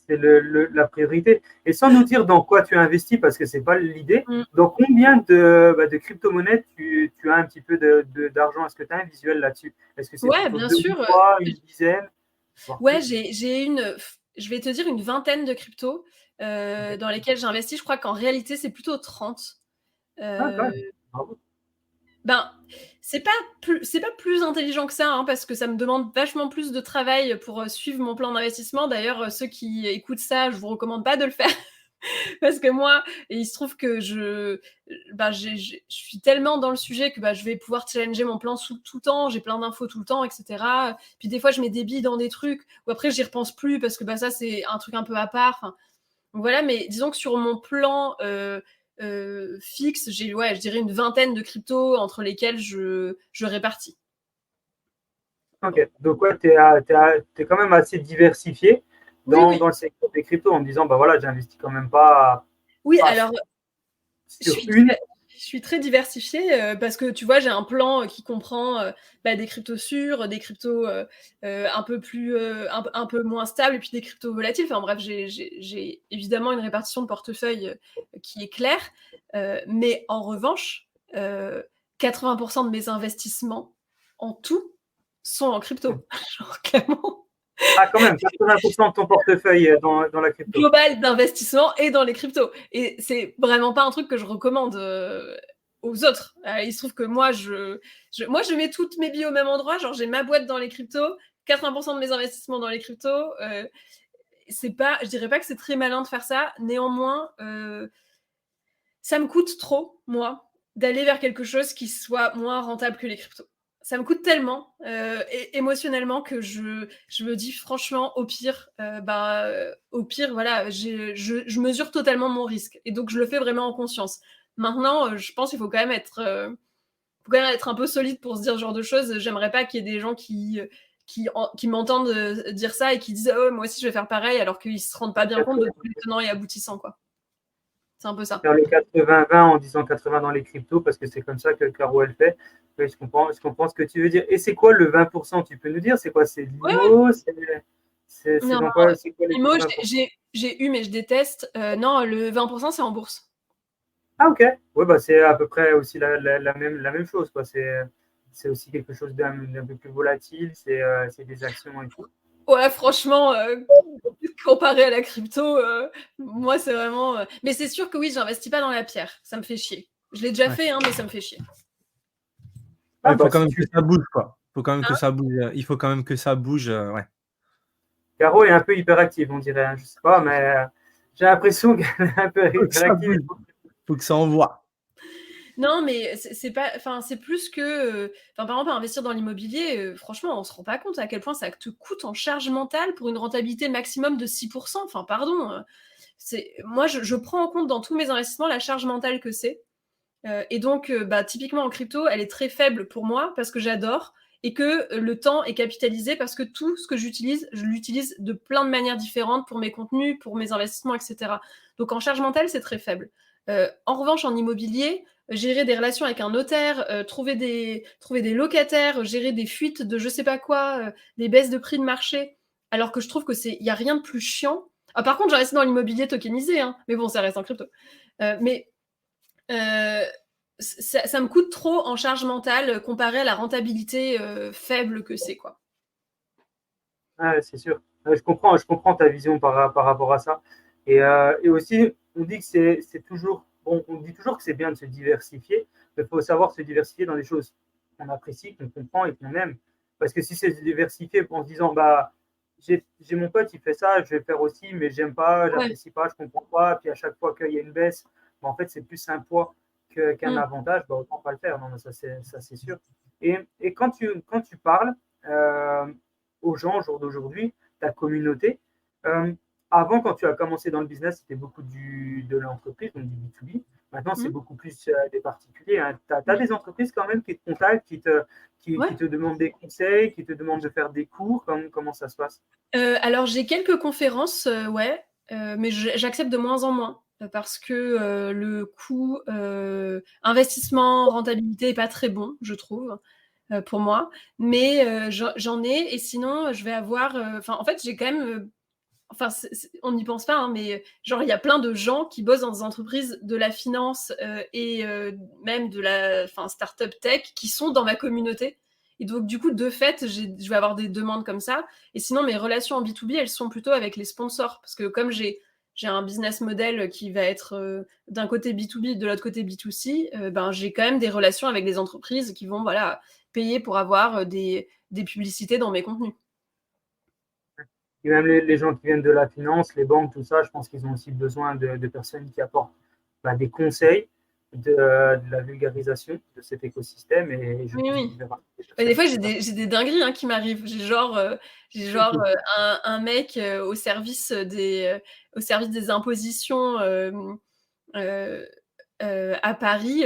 c'est la priorité. Et sans nous dire dans quoi tu investis, parce que ce n'est pas l'idée, dans combien de crypto-monnaies tu as un petit peu d'argent? Est-ce que tu as un visuel là-dessus? Est-ce que c'est Ouais, plutôt bien 2 sûr. ou 3, une dizaine? Ouais, je vais te dire une vingtaine de cryptos dans lesquels j'investis. Je crois qu'en réalité, c'est plutôt 30. Ah, quand même. Bravo. Ben, c'est pas plus intelligent que ça, hein, parce que ça me demande vachement plus de travail pour suivre mon plan d'investissement. D'ailleurs, ceux qui écoutent ça, je vous recommande pas de le faire. Parce que moi, il se trouve que je suis tellement dans le sujet que je vais pouvoir challenger mon plan tout le temps, j'ai plein d'infos tout le temps, etc. Puis des fois, je mets des billes dans des trucs, ou après, j'y repense plus parce que ça, c'est un truc un peu à part. Enfin, voilà, mais disons que sur mon plan fixe, j'ai, je dirais une vingtaine de cryptos entre lesquels je répartis. Ok, donc ouais, tu es quand même assez diversifié Oui. dans le secteur des cryptos en me disant, bah voilà, j'investis quand même pas, Oui, pas alors, sur une. suis très diversifiée parce que tu vois, j'ai un plan qui comprend des cryptos sûrs, des cryptos un peu moins stables et puis des cryptos volatiles. Enfin bref, j'ai évidemment une répartition de portefeuille qui est claire. Mais en revanche, 80% de mes investissements en tout sont en crypto. Genre, clairement. Ah, quand même, 80% de ton portefeuille dans la crypto. Global d'investissement et dans les cryptos. Et c'est vraiment pas un truc que je recommande aux autres. Il se trouve que moi, je mets toutes mes billes au même endroit. Genre, j'ai ma boîte dans les cryptos, 80% de mes investissements dans les cryptos. Je dirais pas que c'est très malin de faire ça. Néanmoins, ça me coûte trop, moi, d'aller vers quelque chose qui soit moins rentable que les cryptos. Ça me coûte tellement émotionnellement que je me dis franchement, au pire, voilà, je mesure totalement mon risque. Et donc, je le fais vraiment en conscience. Maintenant, je pense qu'il faut quand même être un peu solide pour se dire ce genre de choses. J'aimerais pas qu'il y ait des gens qui m'entendent dire ça et qui disent « Oh, moi aussi, je vais faire pareil », alors qu'ils se rendent pas bien compte de tous les tenants et aboutissants, quoi. C'est un peu ça. Faire le 80-20 en disant 80 dans les cryptos, parce que c'est comme ça que Caro, elle fait. Oui, je comprends ce que tu veux dire. Et c'est quoi le 20%? Tu peux nous dire, c'est quoi? C'est l'IMO? C'est dans quoi les l'IMO, j'ai eu, mais je déteste. Non, le 20%, c'est en bourse. Ah, ok. Oui, bah, c'est à peu près aussi la même chose, quoi. C'est aussi quelque chose d'un peu plus volatile, c'est des actions et tout. Ouais, franchement, comparé à la crypto, moi, c'est vraiment... Mais c'est sûr que oui, j'investis pas dans la pierre. Ça me fait chier. Je l'ai déjà fait, mais ça me fait chier. Il faut quand même que ça bouge, quoi. Il faut quand même que ça bouge. Il faut quand même que ça bouge, ouais. Caro est un peu hyperactive, on dirait. Hein. Je sais pas, mais j'ai l'impression qu'elle est un peu hyperactive. Il faut que ça envoie. Non, mais c'est pas, enfin, c'est plus que, par exemple, investir dans l'immobilier, franchement, on se rend pas compte à quel point ça te coûte en charge mentale pour une rentabilité maximum de 6%. Enfin, pardon. Moi, je prends en compte dans tous mes investissements la charge mentale que c'est. Et donc, typiquement en crypto, elle est très faible pour moi parce que j'adore et que le temps est capitalisé parce que tout ce que j'utilise, je l'utilise de plein de manières différentes pour mes contenus, pour mes investissements, etc. Donc, en charge mentale, c'est très faible. En revanche, en immobilier, gérer des relations avec un notaire, trouver des locataires, gérer des fuites de je sais pas quoi, des baisses de prix de marché, alors que je trouve que il y a rien de plus chiant. Ah, par contre, j'ai resté dans l'immobilier tokenisé, hein, mais bon, ça reste en crypto. Ça me coûte trop en charge mentale comparé à la rentabilité faible que c'est, quoi. Ah, c'est sûr. Je comprends ta vision par rapport à ça. Et aussi, on dit que c'est toujours bon, on dit toujours que c'est bien de se diversifier, mais il faut savoir se diversifier dans des choses qu'on apprécie, qu'on comprend et qu'on aime. Parce que si c'est se diversifier en se disant bah j'ai mon pote, il fait ça, je vais faire aussi, mais j'aime pas, j'apprécie pas, je comprends pas, puis à chaque fois qu'il y a une baisse, bah, en fait c'est plus un poids qu'un avantage, bah, autant pas le faire. Non, ça c'est sûr. Et quand tu parles aux gens au jour d'aujourd'hui, ta communauté, avant, quand tu as commencé dans le business, c'était beaucoup de l'entreprise, donc du B2B. Maintenant, c'est beaucoup plus des particuliers. Hein. Tu as des entreprises quand même qui te contactent, qui te demandent des conseils, qui te demandent de faire des cours. Comment ça se passe? Alors, j'ai quelques conférences, mais j'accepte de moins en moins parce que le coût investissement, rentabilité n'est pas très bon, je trouve. Pour moi, mais j'en ai, et sinon je vais avoir, en fait j'ai quand même, on n'y pense pas, hein, mais genre il y a plein de gens qui bossent dans des entreprises de la finance et même de la start-up tech qui sont dans ma communauté, et donc du coup de fait je vais avoir des demandes comme ça, et sinon mes relations en B2B elles sont plutôt avec les sponsors, parce que comme j'ai un business model qui va être d'un côté B2B, de l'autre côté B2C, j'ai quand même des relations avec des entreprises qui vont payer pour avoir des publicités dans mes contenus. Et même les gens qui viennent de la finance, les banques, tout ça, je pense qu'ils ont aussi besoin de personnes qui apportent des conseils, de la vulgarisation de cet écosystème. Et oui. Des fois, j'ai des dingueries qui m'arrivent. J'ai genre un mec au service des impositions à Paris,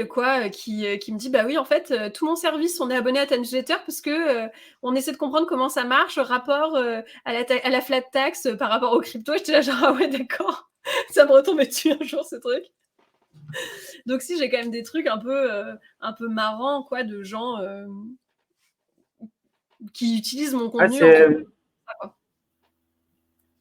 qui me dit bah oui, en fait, tout mon service, on est abonné à ta newsletter parce que on essaie de comprendre comment ça marche, rapport à la flat tax par rapport aux crypto. J'étais là genre ah ouais, d'accord. Ça me retombait dessus un jour, ce truc. Donc si j'ai quand même des trucs un peu marrants, quoi, de gens qui utilisent mon contenu.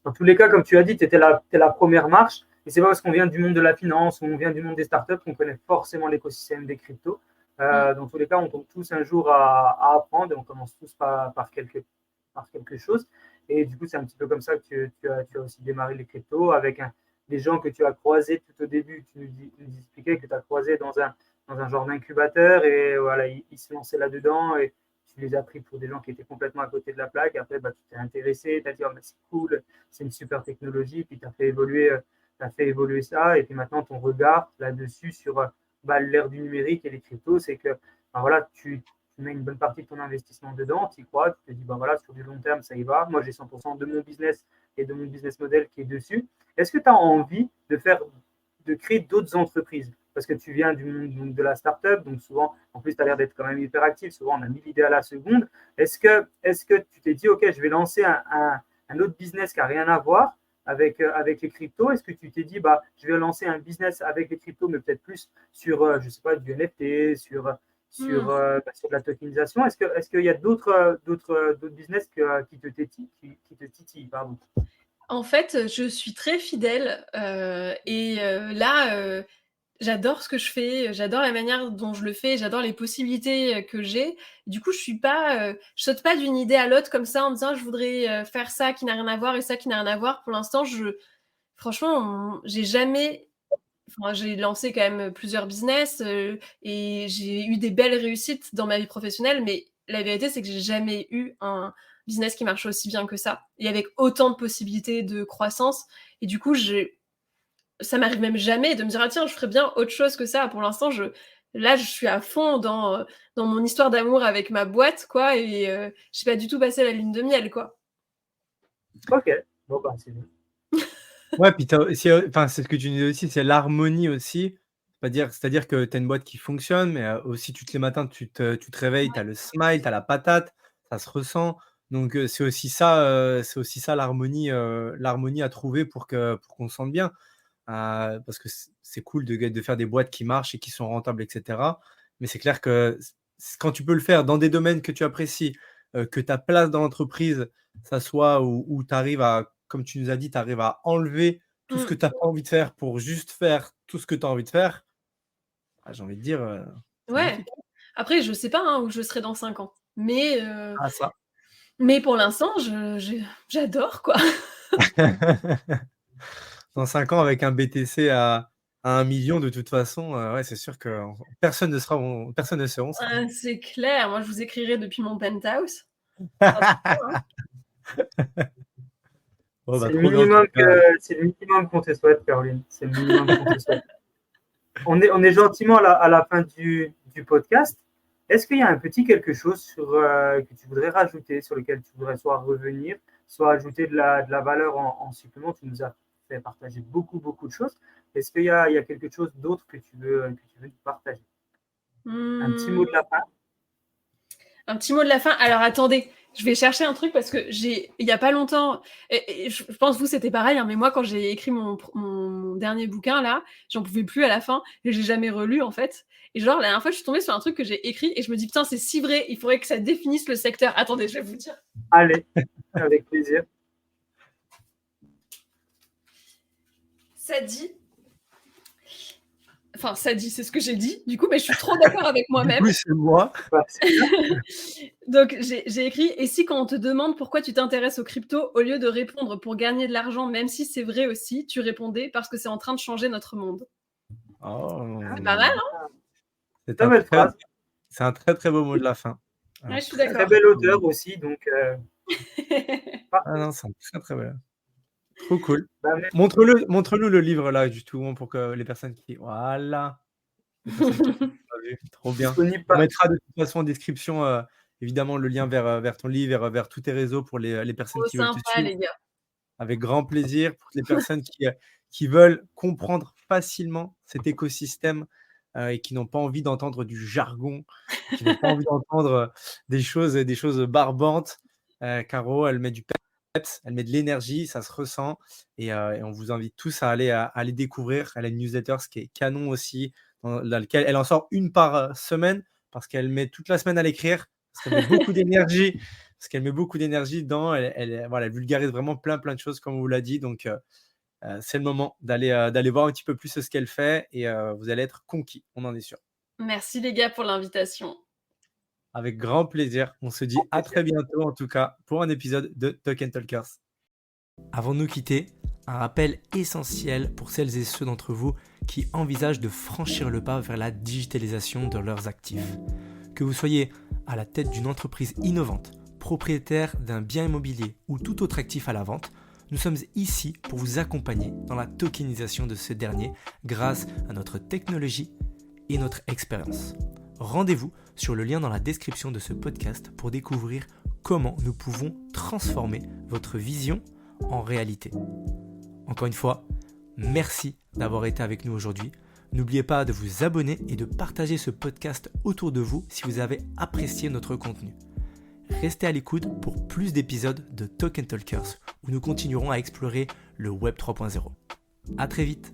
Dans tous les cas, comme tu as dit, tu étais la première marche. Et c'est pas parce qu'on vient du monde de la finance ou on vient du monde des startups qu'on connaît forcément l'écosystème des cryptos. Dans tous les cas, on tombe tous un jour à apprendre et on commence tous par quelque chose. Et du coup, c'est un petit peu comme ça que tu as aussi démarré les cryptos avec des gens que tu as croisés tout au début. Tu nous expliquais que tu as croisé dans un genre d'incubateur et voilà, ils se lançaient là-dedans et tu les as pris pour des gens qui étaient complètement à côté de la plaque. Après, tu t'es intéressé, tu as dit oh, c'est cool, c'est une super technologie, puis tu as fait évoluer ça. Et puis maintenant, ton regard là-dessus sur l'ère du numérique et les cryptos, c'est que voilà, tu mets une bonne partie de ton investissement dedans, tu y crois, tu te dis voilà, sur du long terme, ça y va. Moi, j'ai 100% de mon business et de mon business model qui est dessus. Est-ce que tu as envie de créer d'autres entreprises? Parce que tu viens du monde de la startup, donc souvent, en plus, tu as l'air d'être quand même hyper actif. Souvent, on a mis l'idée à la seconde. Est-ce que tu t'es dit, OK, je vais lancer un autre business qui n'a rien à voir avec les cryptos? Est-ce que tu t'es dit, je vais lancer un business avec les cryptos, mais peut-être plus sur, je sais pas, du NFT, sur de la tokenisation? Est-ce qu'il y a d'autres business qui te titillent, pardon? En fait, je suis très fidèle là, j'adore ce que je fais, j'adore la manière dont je le fais, j'adore les possibilités que j'ai. Du coup, je saute pas d'une idée à l'autre comme ça en me disant je voudrais faire ça qui n'a rien à voir et ça qui n'a rien à voir. Pour l'instant, franchement, j'ai lancé quand même plusieurs business et j'ai eu des belles réussites dans ma vie professionnelle, mais la vérité, c'est que j'ai jamais eu un business qui marche aussi bien que ça et avec autant de possibilités de croissance. Et du coup, ça m'arrive même jamais de me dire ah tiens, je ferais bien autre chose que ça. Pour l'instant, je suis à fond dans mon histoire d'amour avec ma boîte, quoi, et je suis pas du tout passé la lune de miel, quoi. Ok, bon c'est bien. Ouais, puis c'est ce que tu disais aussi, c'est l'harmonie aussi. C'est-à-dire que tu as une boîte qui fonctionne, mais aussi tous les matins, tu te réveilles, tu as le smile, tu as la patate, ça se ressent. Donc c'est aussi ça l'harmonie à trouver pour qu'on se sente bien. Parce que c'est cool de faire des boîtes qui marchent et qui sont rentables, etc. Mais c'est clair que quand tu peux le faire dans des domaines que tu apprécies, que ta place dans l'entreprise, ça soit où tu arrives à, comme tu nous as dit, tu arrives à enlever tout ce que tu n'as pas envie de faire pour juste faire tout ce que tu as envie de faire, j'ai envie de dire, c'est Ouais. magnifique. Après, je sais pas où je serai dans 5 ans. Mais Ça. mais pour l'instant, j'adore, quoi. Dans 5 ans, avec un BTC à 1 million, de toute façon, ouais, c'est sûr que personne ne sera ça. C'est clair. Moi, je vous écrirai depuis mon penthouse. Oh, C'est trop le bien, en tout cas. minimum qu'on te souhaite, Caroline. C'est le minimum qu'on te souhaite. On est gentiment à la fin du podcast. Est-ce qu'il y a un petit quelque chose que tu voudrais rajouter, sur lequel tu voudrais soit revenir, soit ajouter de la valeur en supplément? Tu nous as fait partager beaucoup, beaucoup de choses. Est-ce qu'il y a quelque chose d'autre que tu veux nous partager? Un petit mot de la fin? Un petit mot de la fin. Alors attendez, je vais chercher un truc parce que il y a pas longtemps, et je pense que vous c'était pareil, hein, mais moi quand j'ai écrit mon dernier bouquin là, j'en pouvais plus à la fin et j'ai jamais relu en fait. Et genre la dernière fois je suis tombée sur un truc que j'ai écrit et je me dis putain c'est si vrai, il faudrait que ça définisse le secteur. Attendez, je vais vous dire. Allez, avec plaisir. Ça dit, c'est ce que j'ai dit, du coup, mais je suis trop d'accord avec moi-même. Oui, c'est moi. Donc, j'ai écrit « Et si quand on te demande pourquoi tu t'intéresses aux cryptos, au lieu de répondre pour gagner de l'argent, même si c'est vrai aussi, tu répondais parce que c'est en train de changer notre monde. » C'est pas mal, hein? C'est un très, très beau mot de la fin. Ouais, je suis d'accord. Très bel auteur aussi, donc... non, c'est un très, très bel. Trop cool. Montre-nous le livre là, justement, pour que les personnes qui... Voilà. Les personnes qui n'ont pas vu. Trop bien. On mettra de toute façon en description, évidemment, le lien vers ton livre, vers tous tes réseaux pour les personnes qui veulent te suivre. Les gars. Avec grand plaisir. Pour les personnes qui veulent comprendre facilement cet écosystème et qui n'ont pas envie d'entendre du jargon, qui n'ont pas envie d'entendre des choses barbantes. Caro, elle met du elle met de l'énergie, ça se ressent et on vous invite tous à aller découvrir. Elle a une newsletter, ce qui est canon aussi, dans lequel elle en sort une par semaine parce qu'elle met toute la semaine à l'écrire, parce qu'elle met beaucoup d'énergie dedans. Voilà, elle vulgarise vraiment plein de choses, comme on vous l'a dit. Donc, c'est le moment d'aller voir un petit peu plus ce qu'elle fait et vous allez être conquis, on en est sûr. Merci les gars pour l'invitation. Avec grand plaisir. On se dit à très bientôt, en tout cas, pour un épisode de Talk and Talkers. Avant de nous quitter, un rappel essentiel pour celles et ceux d'entre vous qui envisagent de franchir le pas vers la digitalisation de leurs actifs. Que vous soyez à la tête d'une entreprise innovante, propriétaire d'un bien immobilier ou tout autre actif à la vente, nous sommes ici pour vous accompagner dans la tokenisation de ce dernier grâce à notre technologie et notre expérience. Rendez-vous sur le lien dans la description de ce podcast pour découvrir comment nous pouvons transformer votre vision en réalité. Encore une fois, merci d'avoir été avec nous aujourd'hui. N'oubliez pas de vous abonner et de partager ce podcast autour de vous si vous avez apprécié notre contenu. Restez à l'écoute pour plus d'épisodes de Talk and Talkers où nous continuerons à explorer le Web 3.0. À très vite.